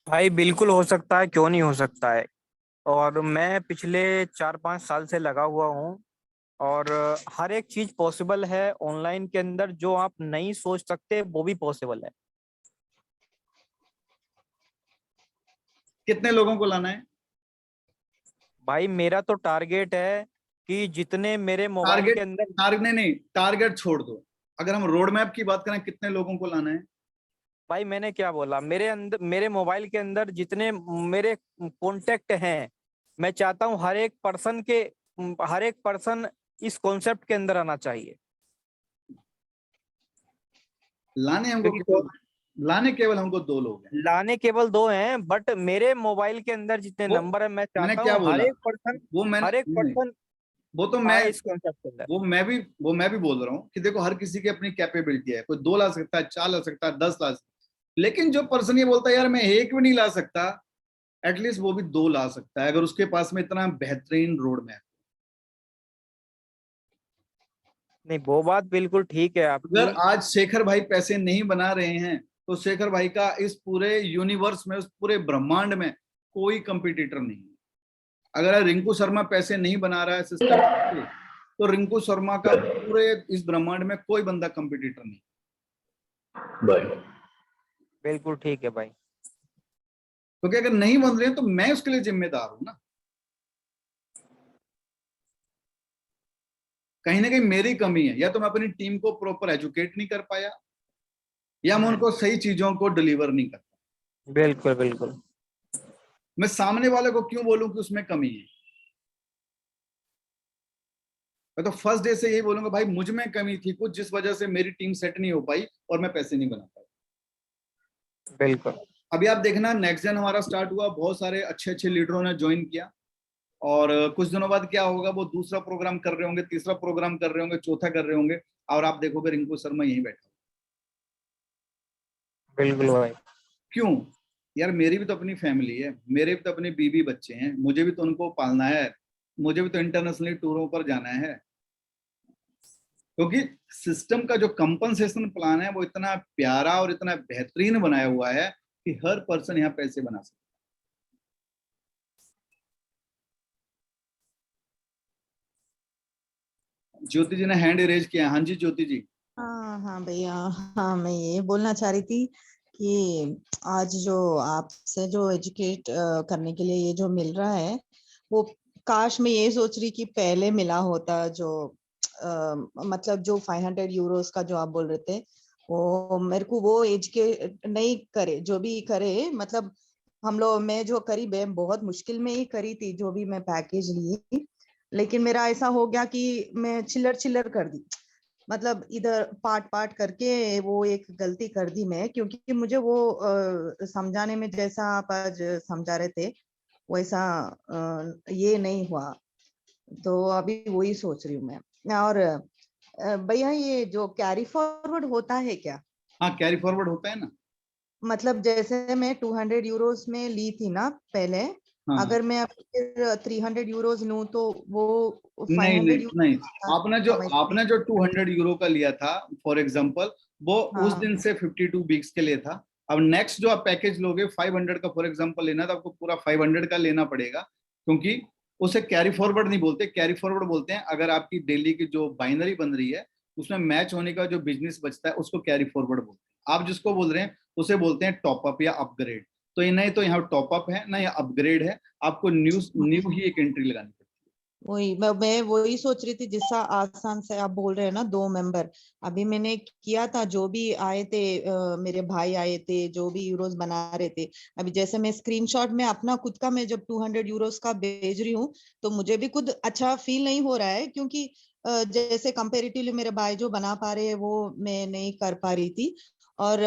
भाई बिल्कुल हो सकता है, क्यों नहीं हो सकता है। और मैं पिछले 4-5 साल से लगा हुआ हूँ। और हर एक चीज पॉसिबल है ऑनलाइन के अंदर, जो आप नहीं सोच सकते वो भी पॉसिबल है। कितने लोगों को लाना है? भाई मेरा तो टारगेट है कि जितने मेरे मोबाइल के टारगेट, अंदर। टारगेट नहीं, टारगेट छोड़ दो। अगर हम रोड मैप की बात करें, कितने लोगों को लाना है? भाई मैंने क्या बोला, मेरे अंदर, मेरे मोबाइल के अंदर जितने मेरे कॉन्टेक्ट हैं, मैं चाहता हूँ हर एक पर्सन इस कॉन्सेप्ट के अंदर आना चाहिए। लाने हमको क्योंकि केवल, लाने केवल हमको 2 लोग हैं। लाने केवल 2 हैं, बट मेरे मोबाइल के अंदर जितने वो नंबर है, मैं मैंने चाहता क्या हूँ बोला? वो मैंने हर एक नहीं, पर्सन वो तो मैं, आए इस कॉन्सेप्ट के अंदर। वो मैं भी बोल रहा हूँ कि देखो हर किसी की अपनी कैपेबिलिटी है। कोई 2 ला सकता है, 4 ला सकता है, 10 ला सकता है। लेकिन जो पर्सन ये बोलता है यार मैं एक भी नहीं ला सकता, एटलीस्ट वो भी 2 ला सकता है, अगर उसके पास में इतना बेहतरीन रोड मैप। नहीं, वो बात बिल्कुल ठीक है अगर आपकी। आज शेखर भाई पैसे नहीं बना रहे हैं, तो शेखर भाई का इस पूरे यूनिवर्स में, उस पूरे ब्रह्मांड में कोई कंपटीटर नहीं है। अगर रिंकू शर्मा पैसे नहीं बना रहा है सिस्टम से, तो रिंकू शर्मा का पूरे इस ब्रह्मांड में कोई बंदा कंपटीटर नहीं। भाई बिल्कुल ठीक है भाई। क्योंकि अगर नहीं बन रहे हैं तो मैं उसके लिए जिम्मेदार हूं ना। कहीं ना कहीं मेरी कमी है, या तो मैं अपनी टीम को प्रॉपर एजुकेट नहीं कर पाया, या मैं उनको सही चीजों को डिलीवर नहीं कर पाया। बिल्कुल बिल्कुल। मैं सामने वाले को क्यों बोलूं कि उसमें कमी है? मैं तो फर्स्ट डे से यही बोलूंगा, भाई मुझ में कमी थी कुछ, जिस वजह से मेरी टीम सेट नहीं हो पाई और मैं पैसे नहीं बना पाया। बिल्कुल अभी आप देखना, नेक्स्ट जेन हमारा स्टार्ट हुआ, बहुत सारे अच्छे अच्छे लीडरों ने ज्वाइन किया, और कुछ दिनों बाद क्या होगा, वो दूसरा प्रोग्राम कर रहे होंगे, तीसरा प्रोग्राम कर रहे होंगे, चौथा कर रहे होंगे, और आप देखोगे रिंकू शर्मा यहीं बैठा। बिल्कुल भाई। क्यों? यार मेरी भी तो अपनी फैमिली है, मेरे भी तो अपने बीवी बच्चे हैं, मुझे भी तो उनको पालना है, मुझे भी तो इंटरनेशनल टूरों पर जाना है। क्योंकि सिस्टम का जो कंपनसेशन प्लान है वो इतना प्यारा और इतना बेहतरीन बनाया हुआ है कि हर पर्सन यहाँ पैसे बना सकता है। ज्योति जी ने हैंड रेज किया है। हाँ जी ज्योति जी। हाँ हाँ भैया। हाँ, मैं ये बोलना चाह रही थी कि आज जो आपसे जो एजुकेट करने के लिए ये जो मिल रहा है, वो काश मैं ये सोच रही कि पहले मिला होता। जो मतलब जो 500 यूरोस का जो आप बोल रहे थे, वो मेरे को वो एजुकेट नहीं करे, जो भी करे, मतलब हम लोग, मैं जो करी, मैं बहुत मुश्किल में ही करी थी जो भी मैं पैकेज ली, लेकिन मेरा ऐसा हो गया कि मैं चिल्लर चिल्लर कर दी, मतलब इधर पार्ट पार्ट करके वो एक गलती कर दी मैं, क्योंकि मुझे वो समझाने में जैसा आप आज समझा रहे थे वैसा ये नहीं हुआ। तो अभी वही सोच रही हूँ मैं। और भैया ये जो कैरी फॉरवर्ड होता है क्या? हाँ कैरी फॉरवर्ड होता है ना। मतलब जैसे मैं 200 यूरोस में ली थी ना पहले, हाँ अगर मैं अब फिर 300 यूरोस लूं तो वो नहीं 500 नहीं नहीं, यूरो आपने जो 200 यूरो का लिया था फॉर एग्जांपल, वो उस हाँ दिन से 52 वीक्स के लिए था। अब नेक्स्ट जो आप पैकेज लोगे 500 का फॉर एग्जांपल लेना, तो आपको पूरा 500 का लेना पड़ेगा, क्योंकि उसे कैरी फॉरवर्ड नहीं बोलते, कैरी फॉरवर्ड बोलते हैं अगर आपकी डेली की जो बाइनरी बन रही है उसमें मैच होने का जो बिजनेस बचता है उसको कैरी फॉरवर्ड बोलते हैं। आप जिसको बोल रहे हैं उसे बोलते हैं टॉपअप या अपग्रेड। तो ये नहीं तो यहाँ टॉपअप है ना या अपग्रेड है, आपको न्यू न्यू ही एक एंट्री लगानी पड़ेगी। वही मैं वही सोच रही थी, जिसका आसान से आप बोल रहे हैं ना, 2 मेंबर। अभी मैंने किया था, जो भी आए थे मेरे भाई आए थे, जो भी यूरोस बना रहे थे। अभी जैसे मैं स्क्रीनशॉट में अपना खुद का, मैं जब 200 यूरोस का भेज रही हूँ, तो मुझे भी खुद अच्छा फील नहीं हो रहा है, क्योंकि जैसे कंपेरेटिवली मेरे भाई जो बना पा रहे हैं वो मैं नहीं कर पा रही थी। और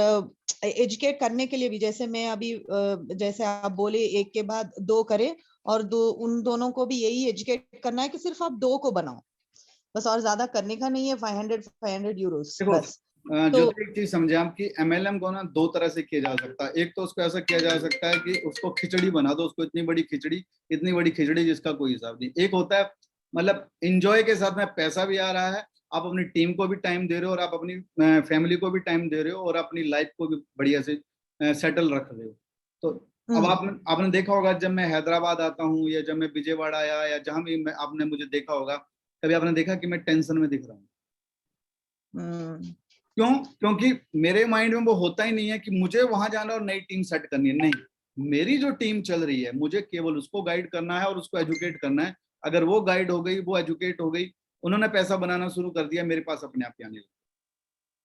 एजुकेट करने के लिए भी, जैसे मैं अभी जैसे आप बोले एक के बाद दो करे, और उन दोनों को भी यही एजुकेट करना है कि सिर्फ आप 2 को बनाओ बस, और ज्यादा करने का नहीं है। 500 यूरोस देखो बस। जो तो तो एक चीज समझे आप कि एमएलएम को ना दो तरह से किया जा सकता है। एक तो उसको ऐसा किया जा सकता है कि उसको खिचड़ी बना दो, उसको इतनी बड़ी खिचड़ी जिसका कोई हिसाब नहीं। एक होता है मतलब इंजॉय के साथ में पैसा भी आ रहा है, आप अपनी टीम को भी टाइम दे रहे हो, और आप अपनी फैमिली को भी टाइम दे रहे हो, और अपनी लाइफ को भी बढ़िया से सेटल रख रहे हो। तो अब हम्म आपने आपने देखा होगा, जब मैं हैदराबाद आता हूँ या जब मैं विजयवाड़ा आया या जहां भी आपने मुझे देखा होगा, कभी आपने देखा कि मैं टेंशन में दिख रहा हूँ? हम्म क्यों? क्योंकि मेरे माइंड में वो होता ही नहीं है कि मुझे वहां जाना और नई टीम सेट करनी है। नहीं, मेरी जो टीम चल रही है मुझे केवल उसको गाइड करना है और उसको एजुकेट करना है। अगर वो गाइड हो गई, वो एजुकेट हो गई, उन्होंने पैसा बनाना शुरू कर दिया, मेरे पास अपने आप ही आने लगा।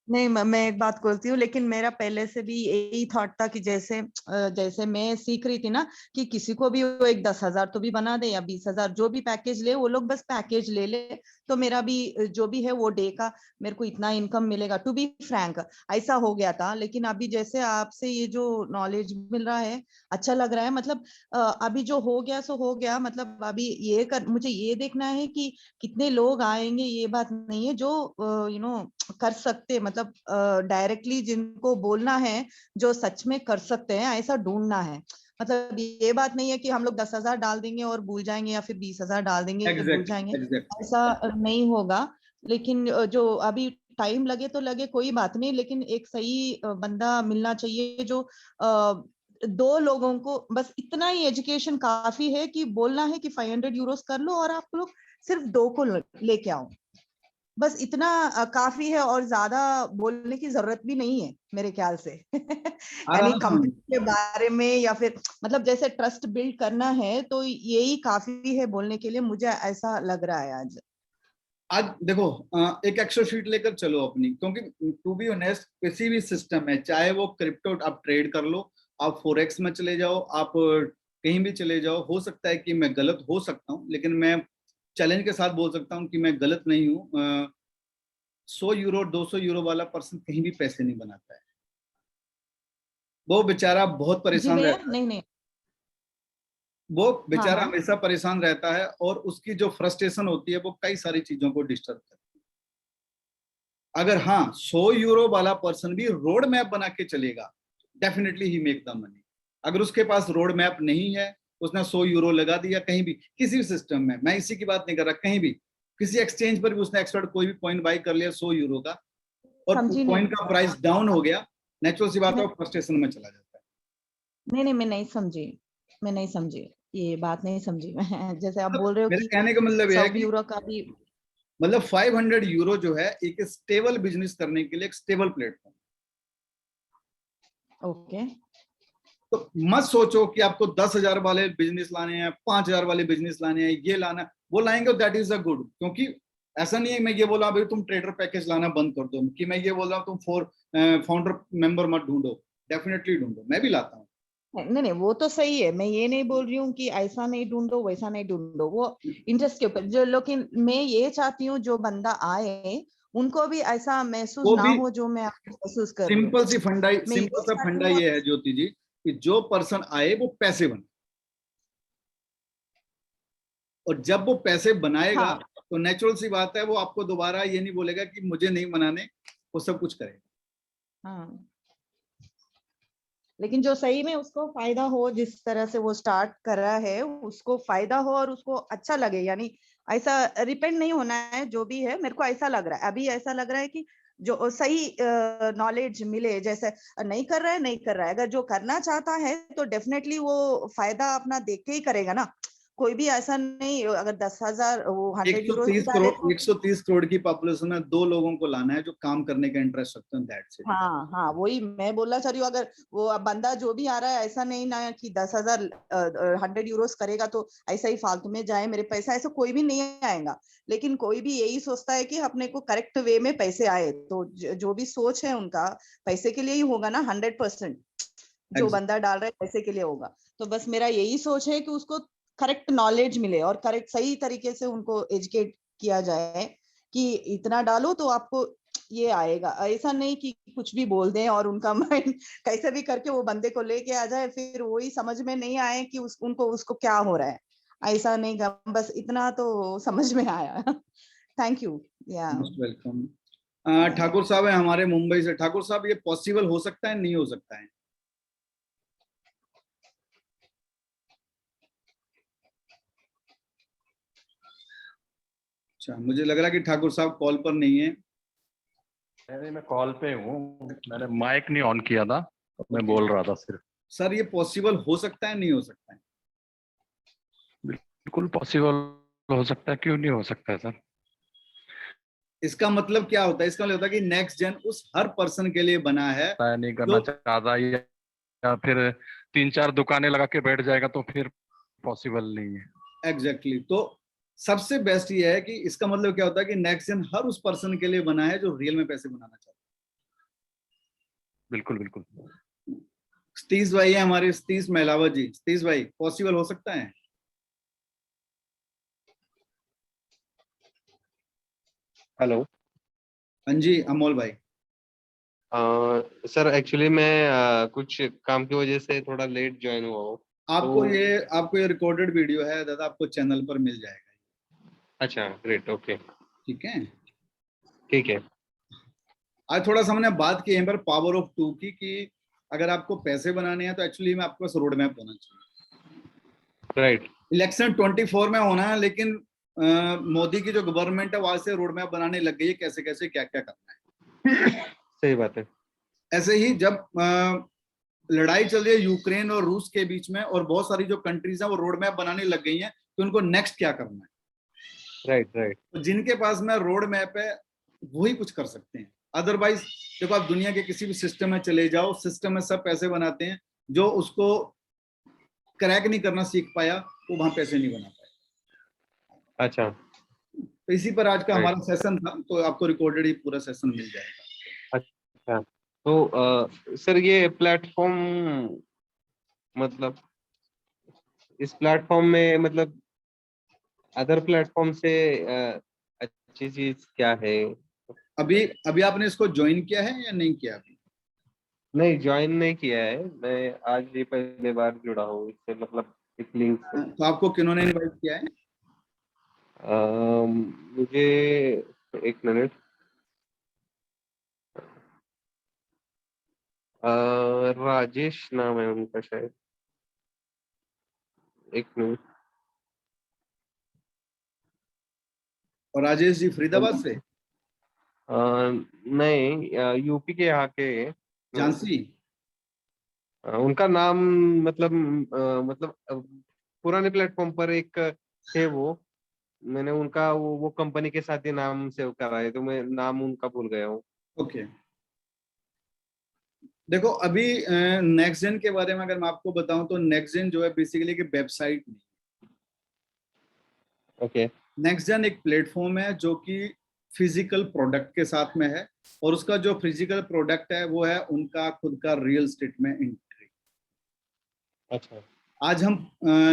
नहीं, मैं एक बात बोलती हूँ, लेकिन मेरा पहले से भी यही थॉट था कि जैसे जैसे मैं सीख रही थी ना, कि किसी को भी वो एक 10,000 तो भी बना दे या 20,000, जो भी पैकेज ले, वो लोग बस पैकेज ले ले, तो मेरा भी जो भी है वो डे का मेरे को इतना इनकम मिलेगा। टू बी फ्रैंक ऐसा हो गया था, लेकिन अभी जैसे आपसे ये जो नॉलेज मिल रहा है, अच्छा लग रहा है। मतलब अभी जो हो गया सो हो गया, मतलब अभी मुझे ये देखना है कि कितने लोग आएंगे, ये बात नहीं है, जो कर सकते, मतलब डायरेक्टली जिनको बोलना है, जो सच में कर सकते हैं, ऐसा ढूंढना है। मतलब ये बात नहीं है कि हम लोग 10,000 डाल देंगे और भूल जाएंगे, या फिर 20,000 डाल देंगे भूल जाएंगे, एग्जैक्टली एग्जैक्ट। ऐसा नहीं होगा। लेकिन जो अभी टाइम लगे तो लगे, कोई बात नहीं, लेकिन एक सही बंदा मिलना चाहिए, जो 2 लोगों को बस इतना ही एजुकेशन काफी है कि बोलना है कि 500 यूरोस कर लो, और आप लोग सिर्फ 2 को लेके आओ, बस इतना काफी है, और ज्यादा बोलने की जरूरत भी नहीं है मेरे ख्याल से। यानी आराम। कंपनी के बारे में, या फिर मतलब जैसे ट्रस्ट बिल्ड करना है, तो यही काफी है बोलने के लिए, मुझे ऐसा लग रहा है आज। आज देखो, एक एक्सेल शीट लेकर चलो अपनी, क्योंकि टू बी ऑनेस्ट किसी भी सिस्टम में, चाहे वो क्रिप्टो आप ट्रेड कर लो, आप फोरेक्स में चले जाओ, आप कहीं भी चले जाओ, हो सकता है कि मैं गलत हो सकता हूँ, लेकिन मैं चैलेंज के साथ बोल सकता हूँ कि मैं गलत नहीं हूँ। 100 यूरो 200 यूरो वाला पर्सन कहीं भी पैसे नहीं बनाता है, वो बेचारा बहुत जी परेशान भैया, रहता है। नहीं नहीं। वो हाँ बेचारा हाँ। हमेशा परेशान रहता है और उसकी जो फ्रस्ट्रेशन होती है वो कई सारी चीजों को डिस्टर्ब करती है। अगर हाँ 100 यूरो वाला पर्सन भी रोड मैप बना के चलेगा, definitely he make the money. अगर उसके पास रोड मैप नहीं है, उसने 100 यूरो लगा दिया कहीं भी किसी भी सिस्टम में, मैं इसी की बात नहीं कर रहा, कहीं भी किसी एक्सचेंज पर भी उसने एक्सपर्ट कोई भी पॉइंट बाई कर लिया 100 यूरो का, और समझी नहीं। पॉइंट का प्राइस डाउन हो गया, नेचुरल सी बात है मैं वो फ्रस्ट्रेशन में चला जाता है। नहीं नहीं, मैं नहीं समझी। मैं नहीं समझी, ये बात नहीं समझी मैं। जैसे आप बोल रहे हो मेरे कि कहने का मतलब यह है 100 कि यूरो का भी। मतलब 500 यूरो जो है एक स्टेबल बिजनेस करने के लिए एक स्टेबल प्लेटफॉर्म। ओके। तो मत सोचो कि आपको 10,000 वाले बिजनेस लाने हैं, 5,000 वाले बिजनेस लाने हैं, ये लाना है, वो लाएंगे दैट इज अ गुड। क्योंकि ऐसा नहीं है मैं ये बोला भाई तुम ट्रेडर पैकेज लाना बंद कर दो, कि मैं ये बोल रहा हूँ तुम फाउंडर मेंबर मत ढूंढो, डेफिनेटली ढूंढो, मैं भी लाता हूँ। नहीं नहीं, वो तो सही है। मैं ये नहीं बोल रही हूँ कि ऐसा नहीं ढूंढो वैसा नहीं ढूंढो, वो इंटरेस्ट के ऊपर जो। लेकिन मैं ये चाहती हूँ जो बंदा आए उनको भी ऐसा महसूस वो ना भी हो जो मैं महसूस कर रही हूँ। सिंपल सी फंडा, मैं सिंपल ये सा चाहती फंडा हूँ। ये है ज्योति जी, कि जो पर्सन आए वो पैसे बने, और जब वो पैसे बनाएगा हाँ तो नेचुरल सी बात है वो आपको दोबारा ये नहीं बोलेगा कि मुझे नहीं बनाने, वो सब कुछ करेगा। हाँ। लेकिन जो सही में उसको फायदा हो, जिस तरह से वो स्टार्ट कर रहा है उसको फायदा हो और उसको अच्छा लगे, यानी ऐसा रिपेंड नहीं होना है जो भी है। मेरे को ऐसा लग रहा है, अभी ऐसा लग रहा है कि जो सही नॉलेज मिले। जैसे नहीं कर रहा है नहीं कर रहा है, अगर जो करना चाहता है तो डेफिनेटली वो फायदा अपना देख के ही करेगा ना। कोई भी ऐसा नहीं, अगर 10,000 वो 100 यूरो 130 डाले करोड़ तो। 130 करोड़ की पॉपुलेशन में 2 लोगों को लाना है जो काम करने का इंटरेस्ट रखते हैं, दैट्स इट। हाँ हाँ, वही मैं बोलना चाह रही हूँ। अगर वो अब बंदा जो भी आ रहा है, ऐसा नहीं ना कि 10,000 100 यूरोस करेगा तो ऐसा ही फालतू में जाए मेरे पैसा, ऐसा कोई भी नहीं आएगा। लेकिन कोई भी यही सोचता है कि अपने को करेक्ट वे में पैसे आए, तो जो भी सोच है उनका पैसे के लिए ही होगा ना। 100% जो Exactly. बंदा डाल रहा है पैसे के लिए होगा। तो बस मेरा यही सोच है कि उसको करेक्ट नॉलेज मिले और करेक्ट सही तरीके से उनको एजुकेट किया जाए कि इतना डालो तो आपको ये आएगा। ऐसा नहीं कि कुछ भी बोल दें और उनका माइंड कैसे भी करके वो बंदे को लेके आ जाए, फिर वही समझ में नहीं आए कि उनको उसको क्या हो रहा है। ऐसा नहीं, बस इतना तो समझ में आया। Thank you. या मोस्ट वेलकम। या ठाकुर साहब है हमारे मुंबई से। ठाकुर साहब ये पॉसिबल हो सकता है नहीं हो सकता है? अच्छा, मुझे लग रहा है कि ठाकुर साहब कॉल पर नहीं है। नहीं, मैं कॉल पे हूँ। मैंने माइक नहीं ऑन किया था, मैं बोल रहा था सिर्फ। सर ये पॉसिबल हो सकता है नहीं हो सकता है? बिल्कुल पॉसिबल हो सकता है, क्यों नहीं हो सकता है सर। इसका मतलब क्या होता है? इसका मतलब होता है कि नेक्स्ट जेन उस हर पर्सन के लिए बना है नहीं करना जो चाहता या फिर 3-4 दुकानें लगा के बैठ जाएगा तो फिर पॉसिबल नहीं है। एग्जैक्टली तो सबसे बेस्ट ये है कि इसका मतलब क्या होता है कि नेक्स्ट जेन हर उस पर्सन के लिए बना है जो रियल में पैसे बनाना चाहता बिल्कुल बिल्कुल। है। सतीश भाई है हमारे, सतीश महिलावत जी। सतीश भाई पॉसिबल हो सकता है? हेलो। हाँ जी अमोल भाई। सर एक्चुअली मैं कुछ काम की वजह से थोड़ा लेट ज्वाइन हुआ हूँ। आपको ये रिकॉर्डेड वीडियो है दादा, आपको चैनल पर मिल जाएगा। अच्छा, ग्रेट, ओके। ठीक है। ठीक है। आज थोड़ा सा हमने बात की है पर पावर ऑफ टू की, कि अगर आपको पैसे बनाने हैं तो एक्चुअली में आपके पास रोड मैप होना चाहिए। राइट। इलेक्शन 24 में होना है, लेकिन मोदी की जो गवर्नमेंट है वहां से रोड मैप बनाने लग गई है कैसे कैसे क्या क्या करना है। सही बात है। ऐसे ही जब लड़ाई चल रही है यूक्रेन और रूस के बीच में, और बहुत सारी जो कंट्रीज हैं वो रोड मैप बनाने लग गई हैं कि उनको नेक्स्ट क्या करना है। Right right. तो जिनके पास में रोड मैप है वही कुछ कर सकते हैं। अदरवाइज देखो आप दुनिया के किसी भी सिस्टम में चले जाओ, सिस्टम में सब पैसे बनाते हैं, जो उसको क्रैक नहीं करना सीख पाया वो वहां पैसे नहीं बना पाया। अच्छा। तो इसी पर आज का राइट। हमारा सेशन था, तो आपको रिकॉर्डेड ही पूरा सेशन मिल जाएगा। अच्छा, तो सर ये प्लेटफॉर्म मतलब इस प्लेटफॉर्म में मतलब अदर प्लेटफॉर्म से अच्छी चीज क्या है? अभी अभी आपने इसको ज्वाइन किया है या नहीं किया अभी? नहीं, ज्वाइन नहीं किया है, मैं आज ही पहली बार जुड़ा हूँ इससे, मतलब एक लिंक से। तो आपको किन्होंने इनवाइट किया है? मुझे एक मिनट, राजेश नाम है उनका शायद, एक मिनट। और राजेश जी फरीदाबाद से? नहीं, यूपी के यहाँ के हैं। झांसी? उनका नाम मतलब पुराने प्लेटफॉर्म पर एक थे वो, मैंने उनका वो कंपनी के साथ ही नाम सेव करा है, तो मैं नाम उनका भूल गया हूँ। ओके। देखो अभी नेक्स्ट जेन के बारे में अगर मैं आपको बताऊं तो नेक्स्ट जेन जो है बेसिकली एक वेबसाइट नहीं, ओके। नेक्स्ट जेन एक प्लेटफॉर्म है जो कि फिजिकल प्रोडक्ट के साथ में है, और उसका जो फिजिकल प्रोडक्ट है वो है उनका खुद का रियल स्टेट में एंट्री। अच्छा। आज हम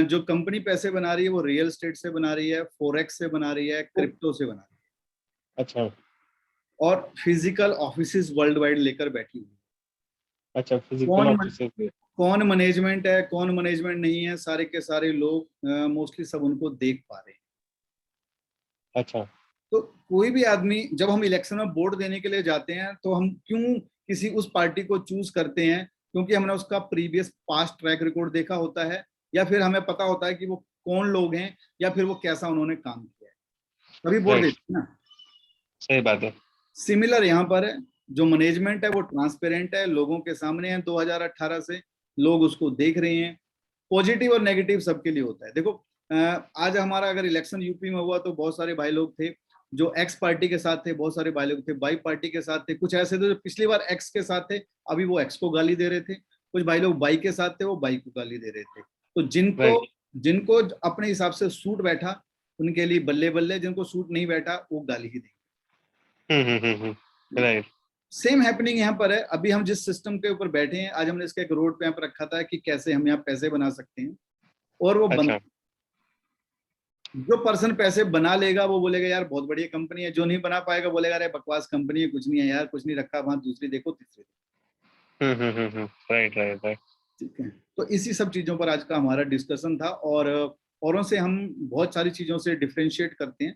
जो कंपनी पैसे बना रही है वो रियल स्टेट से बना रही है, फोरेक्स से बना रही है, क्रिप्टो से बना रही अच्छा। है, और फिजिकल ऑफिस वर्ल्ड वाइड लेकर बैठी हुई है। अच्छा, फिजिकल कौन ऑफिस है। कौन मैनेजमेंट है, कौन मैनेजमेंट नहीं है, सारे के सारे लोग मोस्टली सब उनको देख पा रहे हैं। अच्छा। तो कोई भी आदमी, जब हम इलेक्शन में वोट देने के लिए जाते हैं तो हम क्यों किसी उस पार्टी को चूज करते हैं? क्योंकि हमने उसका प्रीवियस पास्ट ट्रैक रिकॉर्ड देखा होता है, या फिर हमें पता होता है कि वो कौन लोग हैं, या फिर वो कैसा उन्होंने काम किया है, तभी वोट राइट, देते हैं ना। सही बात है। सिमिलर यहाँ पर है, जो मैनेजमेंट है वो ट्रांसपेरेंट है, लोगों के सामने है, 2018 से लोग उसको देख रहे हैं। पॉजिटिव और नेगेटिव सबके लिए होता है। देखो आज हमारा अगर इलेक्शन यूपी में हुआ तो बहुत सारे भाई लोग थे जो एक्स पार्टी के साथ थे, बहुत सारे भाई लोग थे वाई पार्टी के साथ थे, कुछ ऐसे थे जो पिछली बार एक्स के साथ थे, अभी वो एक्स को गाली दे रहे थे, कुछ भाई लोग वाई के साथ थे, वो वाई को गाली दे रहे थे। तो जिनको राइट। जिनको अपने हिसाब से सूट बैठा उनके लिए बल्ले बल्ले, जिनको सूट नहीं बैठा वो गाली ही देंगे। राइट। सेम हैपनिंग यहाँ पर है। अभी हम जिस सिस्टम के ऊपर बैठे हैं, आज हमने इसका एक रोड मैप रखा था कि कैसे हम यहाँ पैसे बना सकते हैं, और वो बन, अच्छा। जो पर्सन पैसे बना लेगा वो बोलेगा यार बहुत बढ़िया कंपनी है, जो नहीं बना पाएगा बोलेगा अरे बकवास कंपनी है, कुछ नहीं है यार, कुछ नहीं रखा वहां, दूसरी देखो तीसरी देखो। Right, right, right. ठीक है, तो इसी सब चीजों पर आज का हमारा डिस्कशन था, और औरों से हम बहुत सारी चीजों से डिफ्रेंशिएट करते हैं।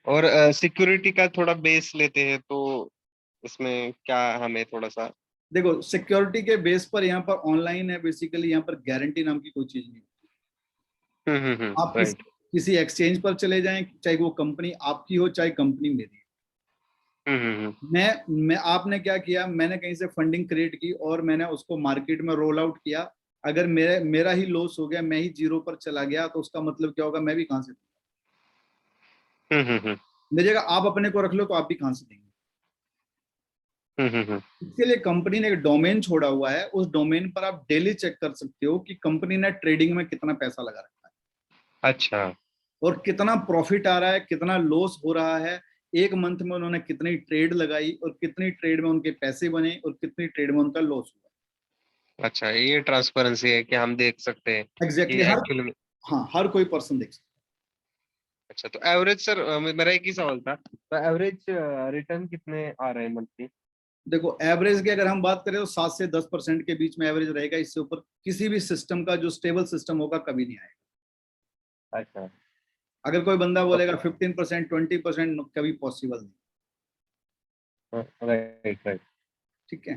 और सिक्योरिटी का थोड़ा बेस लेते हैं, तो इसमें क्या हमें थोड़ा सा? देखो सिक्योरिटी के बेस पर यहाँ पर ऑनलाइन है, बेसिकली यहाँ पर गारंटी नाम की कोई चीज नहीं। आप राइट। किसी एक्सचेंज पर चले जाएं, चाहे वो कंपनी आपकी हो चाहे कंपनी मेरी। मैं आपने क्या किया, मैंने कहीं से फंडिंग क्रिएट की और मैंने उसको मार्केट में रोल आउट किया, अगर मेरा ही लॉस हो गया, मैं ही जीरो पर चला गया, तो उसका मतलब क्या होगा, मैं भी कहां से दूंगा? मेरी जगह आप अपने को रख लो तो आप भी कहां से देंगे? इसके लिए कंपनी ने एक डोमेन छोड़ा हुआ है, उस डोमेन पर आप डेली चेक कर सकते हो कि कंपनी ने ट्रेडिंग में कितना पैसा लगा रखा है, अच्छा। और कितना प्रॉफिट आ रहा है, कितना लॉस हो रहा है, एक मंथ में उन्होंने कितनी ट्रेड लगाई और कितनी ट्रेड में उनके पैसे बने और कितनी ट्रेड में उनका लॉस हुआ। अच्छा, ये ट्रांसपेरेंसी है कि हम देख सकते हैं कि एग्जैक्टली हर, एक्चुअली में। हाँ हर कोई पर्सन देख सकता अच्छा, तो एवरेज सर, मेरा एक ही सवाल था, तो एवरेज रिटर्न कितने आ रहे हैं मंथली? है। देखो एवरेज की अगर हम बात करें तो 7 से 10% के बीच में एवरेज रहेगा, इससे ऊपर किसी भी सिस्टम का जो स्टेबल सिस्टम होगा कभी नहीं आएगा। अच्छा। अगर कोई बंदा बोलेगा ओके। 15%, 20%, कभी पॉसिबल नहीं। Right, right. ठीक है,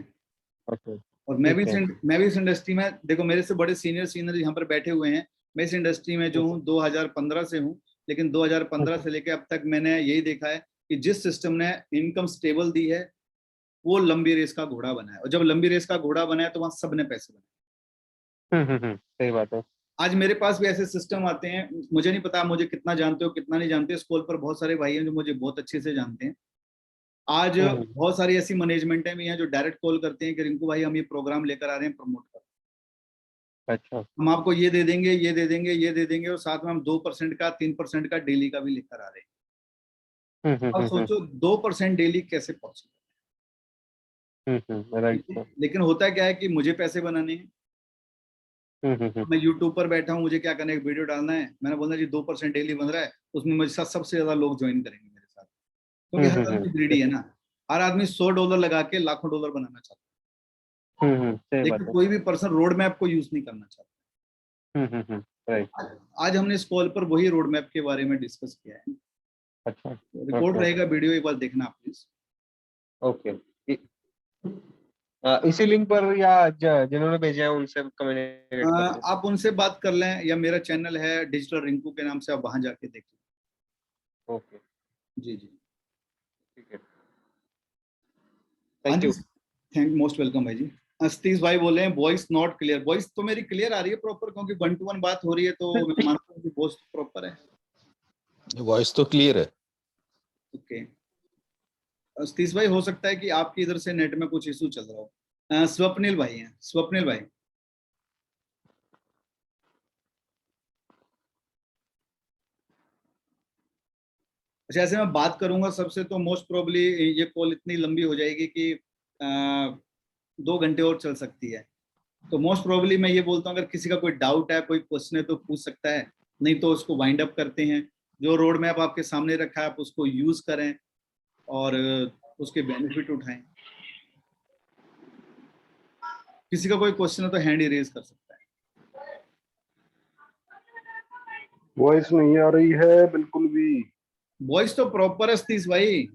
ओके। और ठीक है। मैं भी इस इंडस्ट्री में, देखो मेरे से बड़े सीनियर सीनियर यहाँ पर बैठे हुए हैं, मैं इस इंडस्ट्री में जो हूँ 2015 से हूँ, लेकिन 2015 से लेकर अब तक मैंने यही देखा है कि जिस सिस्टम ने इनकम स्टेबल दी है वो लंबी रेस का घोड़ा बना है, और जब लंबी रेस का घोड़ा बना है तो वहां सबने पैसे बनाए। सही बात है। आज मेरे पास भी ऐसे सिस्टम आते हैं, मुझे नहीं पता मुझे कितना जानते हो कितना नहीं जानते, इस कॉल पर बहुत सारे भाई हैं जो मुझे बहुत अच्छे से जानते हैं। आज बहुत सारी ऐसी मैनेजमेंटें भी हैं जो डायरेक्ट कॉल करते हैं कि रिंकू भाई हम ये प्रोग्राम लेकर आ रहे हैं, प्रमोट करो, अच्छा। हम आपको ये दे देंगे, ये दे देंगे, ये दे देंगे, और साथ में हम 2% का 3% का डेली का भी लेकर आ रहे हैं। अब सोचो 2% डेली कैसे पॉसिबल? Right sir. लेकिन होता क्या है कि मुझे पैसे बनाने हैं, मैं यूट्यूब पर बैठा हूँ, मुझे क्या करना है, एक वीडियो डालना है, मैंने बोलना जी 2% डेली बन रहा है, उसमें मुझे साथ सबसे ज्यादा लोग ज्वाइन करेंगे मेरे साथ, क्योंकि हर आदमी ग्रीडी है ना, हर आदमी $100 लगा के लाखों डॉलर बनाना चाहता है, सही बात लेकिन है। कोई भी पर्सन रोड मैप को यूज नहीं करना चाहता। राइट। आज हमने इस कॉल पर वही रोड मैप के बारे में डिस्कस किया है। अच्छा, रिकॉर्ड रहेगा वीडियो, एक बार देखना प्लीज। ओके। इसी लिंक पर या जिन्होंने भेजा है उनसे कम्युनिकेट कर लें। आप उनसे बात कर लें, या मेरा चैनल है डिजिटल रिंकू के नाम से, आप वहां जाके देखिए। ओके, जी जी, ठीक है, हाँ थैंक जी, यू। थैंक मोस्ट वेलकम भाई जी। सतीश भाई बोले हैं वॉइस नॉट क्लियर। वॉइस तो मेरी क्लियर आ रही है प्रॉपर, क्योंकि 1-to-1 बात हो रही है, तो मैं मानता हूँ कि वॉइस प्रॉपर है। वॉइस तो क्लियर है। ओके सतीश भाई, हो सकता है कि आपकी इधर से नेट में कुछ इशू चल रहा हो। स्वप्निल भाई हैं, स्वप्निल भाई। अच्छा, ऐसे मैं बात करूंगा सबसे तो मोस्ट प्रोबेबली ये कॉल इतनी लंबी हो जाएगी कि 2 घंटे और चल सकती है। तो मोस्ट प्रोबेबली मैं ये बोलता हूँ, अगर किसी का कोई डाउट है, कोई क्वेश्चन है, तो पूछ सकता है, नहीं तो उसको वाइंड अप करते हैं। जो रोड मैप आपके सामने रखा है, आप उसको यूज करें और उसके बेनिफिट उठाएं। किसी का कोई क्वेश्चन है तो हैंड ही रेज कर सकता है। वॉइस नहीं आ रही है बिल्कुल भी। वॉइस तो प्रॉपर है सतीश भाई,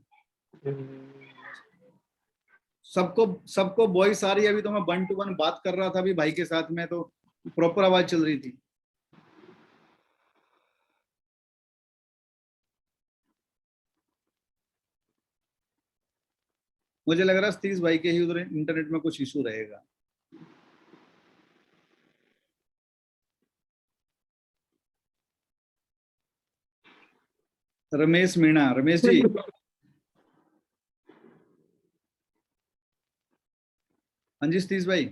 सबको सबको वॉइस आ रही है। अभी तो मैं 1-to-1 बात कर रहा था अभी भाई के साथ में, तो प्रॉपर आवाज चल रही थी। मुझे लग रहा है सतीश भाई के ही उधर इंटरनेट में कुछ इशू रहेगा। रमेश मीणा, रमेश जी। हाँ जी सतीश भाई।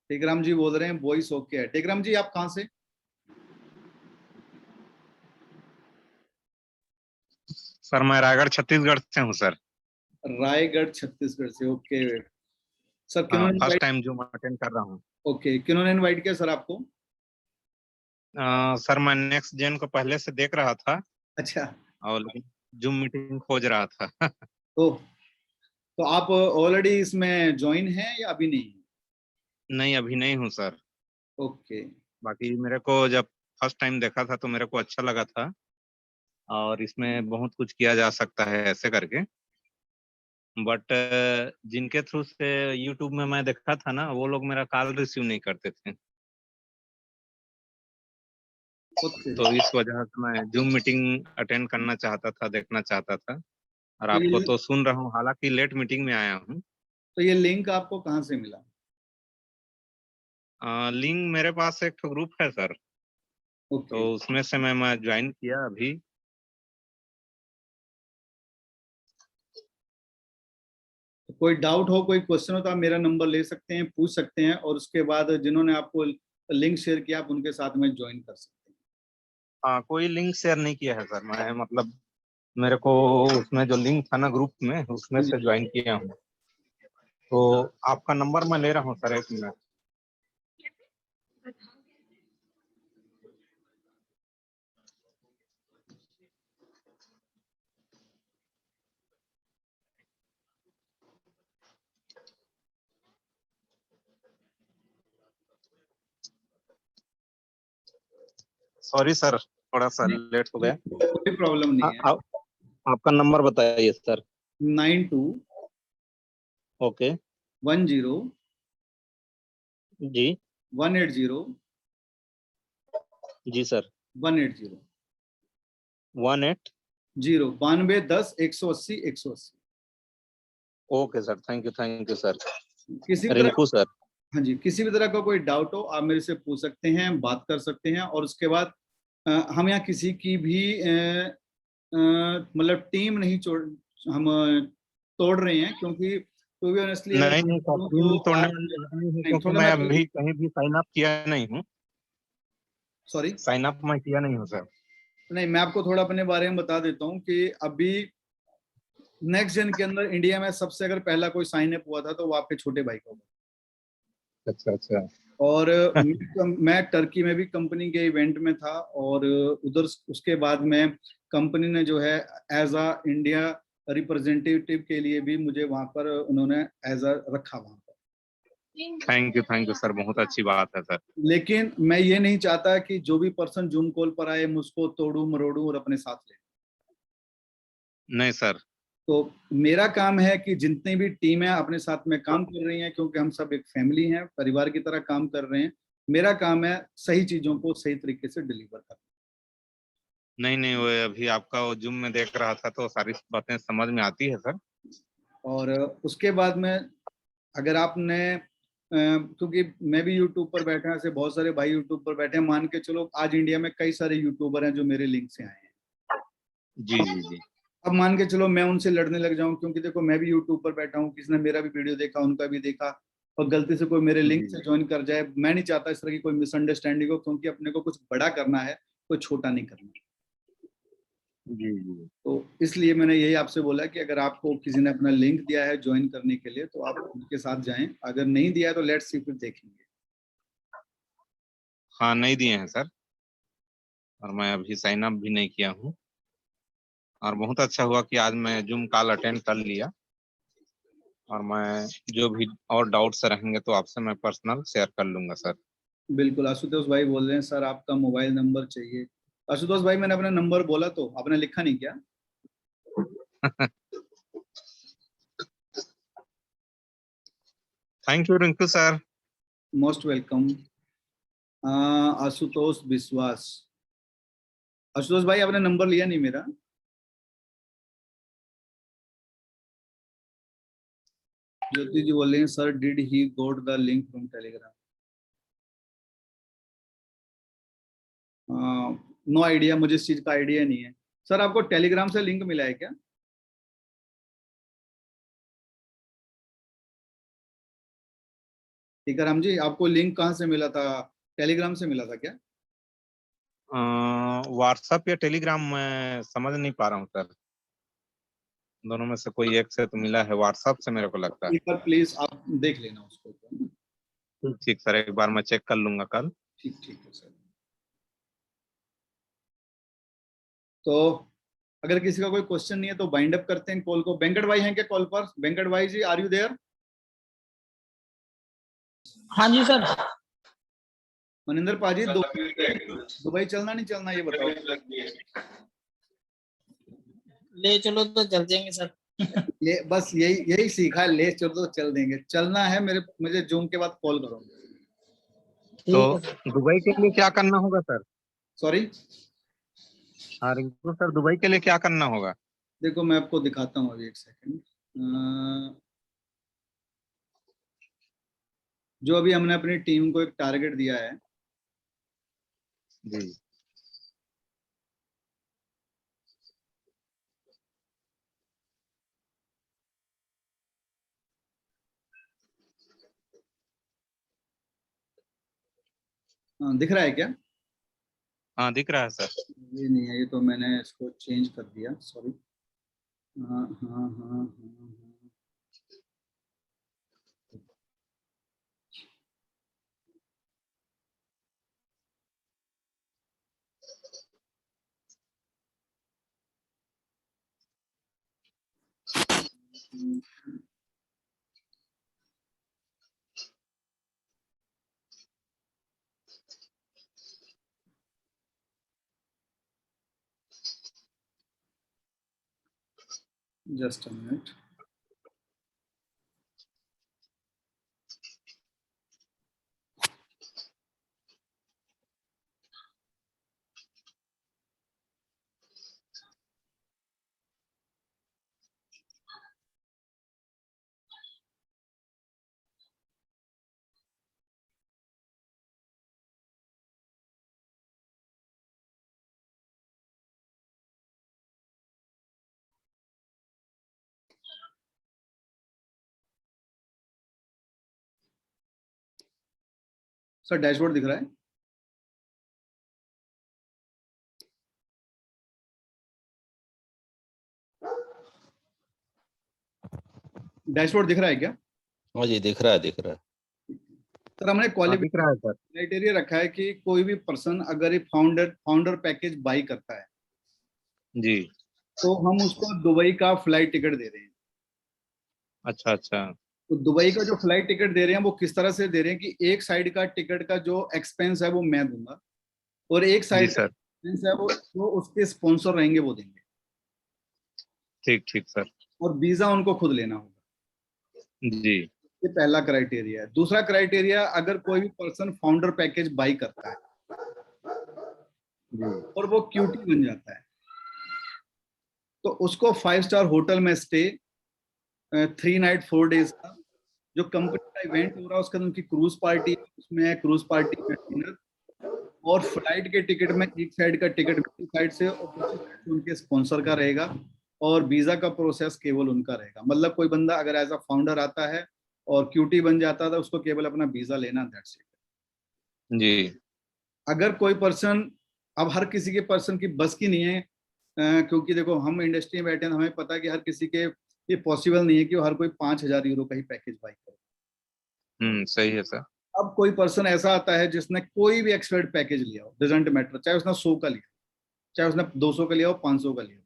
टेकराम जी बोल रहे हैं वॉइस ओके है। टेकराम जी आप कहाँ से? सर मैं रायगढ़ छत्तीसगढ़ से हूँ सर। रायगढ़ छत्तीसगढ़ से, ओके सर। हाँ, किन्होंने first invite? Time Zoom attend कर रहा हूँ। ओके, किन्होंने इनवाइट किया सर आपको? सर मैं नेक्स्ट जेन को पहले से देख रहा था, अच्छा, और लेकिन जूम मीटिंग खोज रहा था। तो आप ऑलरेडी इसमें ज्वाइन हैं या अभी नहीं? नहीं, अभी नहीं हूँ सर। ओके, बाकी मेरे को जब फर्स्ट टाइम देखा था तो मेरे को अच्छा लगा था, और इसमें बहुत कुछ किया जा सकता है ऐसे करके। बट जिनके थ्रू से यूट्यूब में मैं देखा था ना, वो लोग मेरा कॉल रिसीव नहीं करते थे, ओके। तो इस वजह से मैं जूम मीटिंग अटेंड करना चाहता था, देखना चाहता था। और तो आपको ये तो सुन रहा हूँ, हालांकि लेट मीटिंग में आया हूँ। तो ये लिंक आपको कहाँ से मिला? लिंक मेरे पास एक ग्रुप है सर, ओके, तो उसमें से मैं ज्वाइन किया अभी। तो कोई डाउट हो, कोई क्वेश्चन हो, तो आप मेरा नंबर ले सकते हैं, पूछ सकते हैं, और उसके बाद जिन्होंने आपको लिंक शेयर किया, आप उनके साथ में ज्वाइन कर सकते हैं। हाँ, कोई लिंक शेयर नहीं किया है सर, मैं मतलब मेरे को उसमें जो लिंक था ना ग्रुप में, उसमें हाँ जी। से ज्वाइन किया हूँ। तो आपका नंबर मैं ले रहा हूँ सर, 1 मिनट। सॉरी सर, थोड़ा सा लेट हो गया। कोई प्रॉब्लम नहीं है। आपका नंबर बताइए सर। 92 ओके 10 जी, 180 जी sir. 180 18। 92 10 180 180। Okay sir, thank you sir. किसी भी तरह, रिंकू सर। हाँ जी, किसी भी तरह का कोई डाउट हो, आप मेरे से पूछ सकते हैं, बात कर सकते हैं। और उसके बाद हम यहाँ किसी की भी मतलब टीम नहीं हम तोड़ रहे हैं, क्योंकि तो भी ऑनेस्टली अगर नहीं नहीं सर, तो टीम तोड़ने आज वाली बात नहीं है, नहीं, क्योंकि थोड़ा मैं मैं अभी कहीं भी साइन अप किया नहीं हूँ। सॉरी, साइन अप मैं किया नहीं हूँ सर। नहीं, मैं आपको थोड़ा अपने बारे में बता देता हूँ कि अभी नेक्स्ट जेन के अंदर इंडिया में सबसे अगर पहला कोई साइन अप हुआ था तो वो आपके छोटे भाई का हुआ। अच्छा अच्छा। और मैं टर्की में भी कंपनी के इवेंट में था, और उधर उसके बाद में कंपनी ने जो है एज अ इंडिया रिप्रेजेंटेटिव के लिए भी मुझे वहां पर उन्होंने एज अ रखा वहां पर। थैंक यू सर, बहुत अच्छी बात है सर। लेकिन मैं ये नहीं चाहता कि जो भी पर्सन जूम कॉल पर आए मुझको तोड़ू मरोड़ू और अपने साथ ले। नहीं सर। तो मेरा काम है कि जितनी भी टीम है अपने साथ में काम कर रही हैं, क्योंकि हम सब एक फैमिली हैं, परिवार की तरह काम कर रहे हैं। मेरा काम है सही चीजों को सही तरीके से डिलीवर करना। नहीं नहीं, वो अभी आपका वो जूम में देख रहा था तो सारी बातें समझ में आती है सर। और उसके बाद में अगर आपने क्योंकि मैं भी यूट्यूब पर बैठा ऐसे बहुत सारे भाई यूट्यूब पर बैठे हैं, मान के चलो आज इंडिया में कई सारे यूट्यूबर हैं जो मेरे लिंक से आए हैं। जी जी जी। अब मान के चलो मैं उनसे लड़ने लग जाऊं, क्योंकि देखो मैं भी यूट्यूब पर बैठा हूं, किसी ने मेरा भी वीडियो देखा, उनका भी देखा, और गलती से कोई मेरे लिंक से ज्वाइन कर जाए, मैं नहीं चाहता इस तरह की कोई मिसअंडरस्टैंडिंग हो, क्योंकि अपने को कुछ बड़ा करना है, कोई छोटा नहीं करना। जी जी। तो इसलिए मैंने यही आपसे बोला कि अगर आपको किसी ने अपना लिंक दिया है ज्वाइन करने के लिए तो आप उनके साथ जाएं, अगर नहीं दिया है तो लेट्स सी, फिर देखेंगे। हाँ, नहीं दिए हैं सर, और मैं अभी साइन अप भी नहीं किया हूँ। और बहुत अच्छा हुआ कि आज मैं जूम कॉल अटेंड कर लिया, और मैं जो भी और डाउट्स रहेंगे तो आपसे मैं पर्सनल शेयर कर लूंगा सर। बिल्कुल, आशुतोष भाई बोल रहे हैं सर आपका मोबाइल नंबर चाहिए। आशुतोष भाई मैंने अपना नंबर बोला तो आपने लिखा नहीं क्या? Thank you Rinku sir. Most welcome. Ashutosh विश्वास। आशुतोष भाई आपने नंबर लिया नहीं मेरा। ज्योति जी बोल रहे हैं sir did he got the link from Telegram. No idea, मुझे इस चीज का आइडिया नहीं है। सर आपको टेलीग्राम से लिंक मिला है क्या? टीकाराम जी आपको लिंक कहाँ से मिला था? टेलीग्राम से मिला था क्या? व्हाट्सएप या टेलीग्राम में समझ नहीं पा रहा हूँ सर, दोनों में से कोई एक से तो मिला है, व्हाट्सएप से मेरे को लगता है। एक बार प्लीज आप देख लेना उसको। ठीक सर, एक बार मैं चेक कर लूंगा कल। ठीक ठीक है सर। तो अगर किसी का कोई क्वेश्चन नहीं है तो बाइंड अप करते हैं कॉल को। वेंकट भाई हैं क्या कॉल पर? वेंकट भाई जी आर यू देयर? हाँ जी सर। मनिंदर पाजी दुबई चलना नहीं चलना ये बताओ। ले चलो तो चल जाएंगे सर। ले बस यही यही सीखा है, ले चलो तो चल देंगे। चलना है मुझे जूम के बाद कॉल करो। तो ठीक है सर। दुबई के लिए क्या करना होगा सर? सॉरी, हाँ रिंकू सर, दुबई के लिए क्या करना होगा? देखो मैं आपको दिखाता हूँ अभी एक सेकंड। जो अभी हमने अपनी टीम को एक टारगेट दिया है, जी। दिख रहा है क्या? हाँ दिख रहा है सर। ये नहीं है, ये तो मैंने इसको चेंज कर दिया, सॉरी। हाँ हाँ हाँ हाँ just a minute. Sir dashboard दिख रहा है? डैशबोर्ड दिख रहा है क्या? हाँ जी, दिख रहा है। सर हमने हाँ, क्वालिफिकेशन दिख रहा है सर। क्राइटेरिया रखा है कि कोई भी पर्सन अगर एक फाउंडर पैकेज बाई करता है जी। तो हम उसको दुबई का फ्लाइट टिकट दे रहे हैं। अच्छा अच्छा। तो दुबई का जो फ्लाइट टिकट दे रहे हैं वो किस तरह से दे रहे हैं कि एक साइड का टिकट का जो एक्सपेंस है वो मैं दूंगा और एक जी साइड का सर। एक्सपेंस है वो उसके स्पॉन्सर रहेंगे वो देंगे, ठीक ठीक सर। और वीजा उनको खुद लेना होगा। जी ये पहला क्राइटेरिया है। दूसरा क्राइटेरिया, अगर कोई भी पर्सन फाउंडर पैकेज बाई करता है जी। और वो क्यूटी बन जाता है तो उसको 5 स्टार होटल में स्टे 3 नाइट 4 डेज का, जो कंपनी का इवेंट हो रहा है उसके अंदर उनकी क्रूज पार्टी है, उसमें क्रूज पार्टी में डिनर और फ्लाइट के टिकट में एक साइड का टिकट मेरी साइड से और दूसरी साइड से उनके स्पॉन्सर का रहेगा और वीजा का प्रोसेस केवल उनका रहेगा। मतलब कोई बंदा अगर एज अ फाउंडर आता है और क्यूटी बन जाता था उसको केवल अपना वीजा लेना, दैट्स इट। जी। अगर कोई पर्सन, अब हर किसी के पर्सन की बस की नहीं है, क्योंकि देखो हम इंडस्ट्री में बैठे हैं, हमें पता है कि हर किसी के ये पॉसिबल नहीं है कि हर कोई 5,000 यूरो का ही पैकेज बाई करे। सही है सर। अब कोई पर्सन ऐसा आता है जिसने कोई भी एक्सपर्ट पैकेज लिया हो, डजंट मैटर, चाहे उसने 100 का लिया, चाहे उसने 200 का लिया हो, 500 का लिया हो,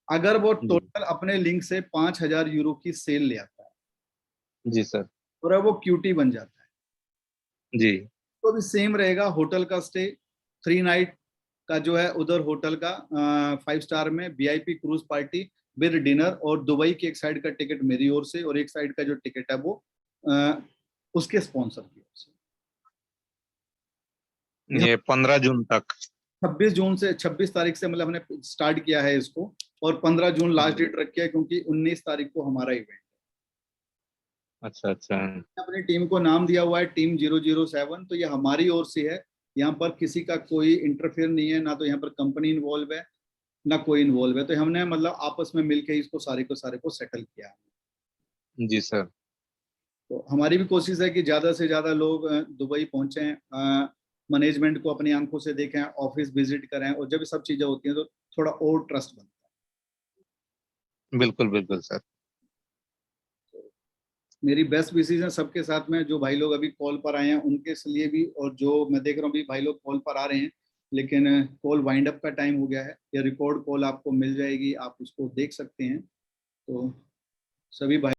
अगर वो जी टोटल अपने लिंक से 5,000 यूरो की सेल ले आता है जी सर। और अब वो क्यूटी बन जाता है जी तो भी सेम रहेगा। होटल का स्टे 3 नाइट का जो है उधर होटल का 5 स्टार में VIP cruise party with dinner, और दुबई की एक साइड का टिकट मेरी ओर से और एक साइड का जो टिकट है वो उसके स्पॉन्सर की ओर से। ये 15 जून तक। 26 जून से 26 तारीख से मतलब हमने स्टार्ट किया है इसको और 15 जून लास्ट डेट रखी है क्योंकि 19 तारीख को हमारा इवेंट है। अच्छा अच्छा। अपनी टीम को नाम दिया हुआ है टीम 007, तो ये हमारी ओर से है। यहाँ पर किसी का कोई इंटरफेयर नहीं है, ना तो यहाँ पर कंपनी इन्वॉल्व है ना कोई इन्वॉल्व है, तो हमने मतलब आपस में मिलकर इसको सारे को सेटल किया। जी सर। तो हमारी भी कोशिश है कि ज्यादा से ज्यादा लोग दुबई पहुंचे, मैनेजमेंट को अपनी आंखों से देखें, ऑफिस विजिट करें, और जब सब चीजें होती हैं तो थोड़ा और ट्रस्ट बनता है। बिल्कुल बिल्कुल सर। मेरी बेस्ट विशेष है सबके साथ में, जो भाई लोग अभी कॉल पर आए हैं उनके लिए भी, और जो मैं देख रहा हूँ अभी भाई लोग कॉल पर आ रहे हैं, लेकिन कॉल वाइंड अप का टाइम हो गया है। ये रिकॉर्ड कॉल आपको मिल जाएगी, आप उसको देख सकते हैं। तो सभी भाई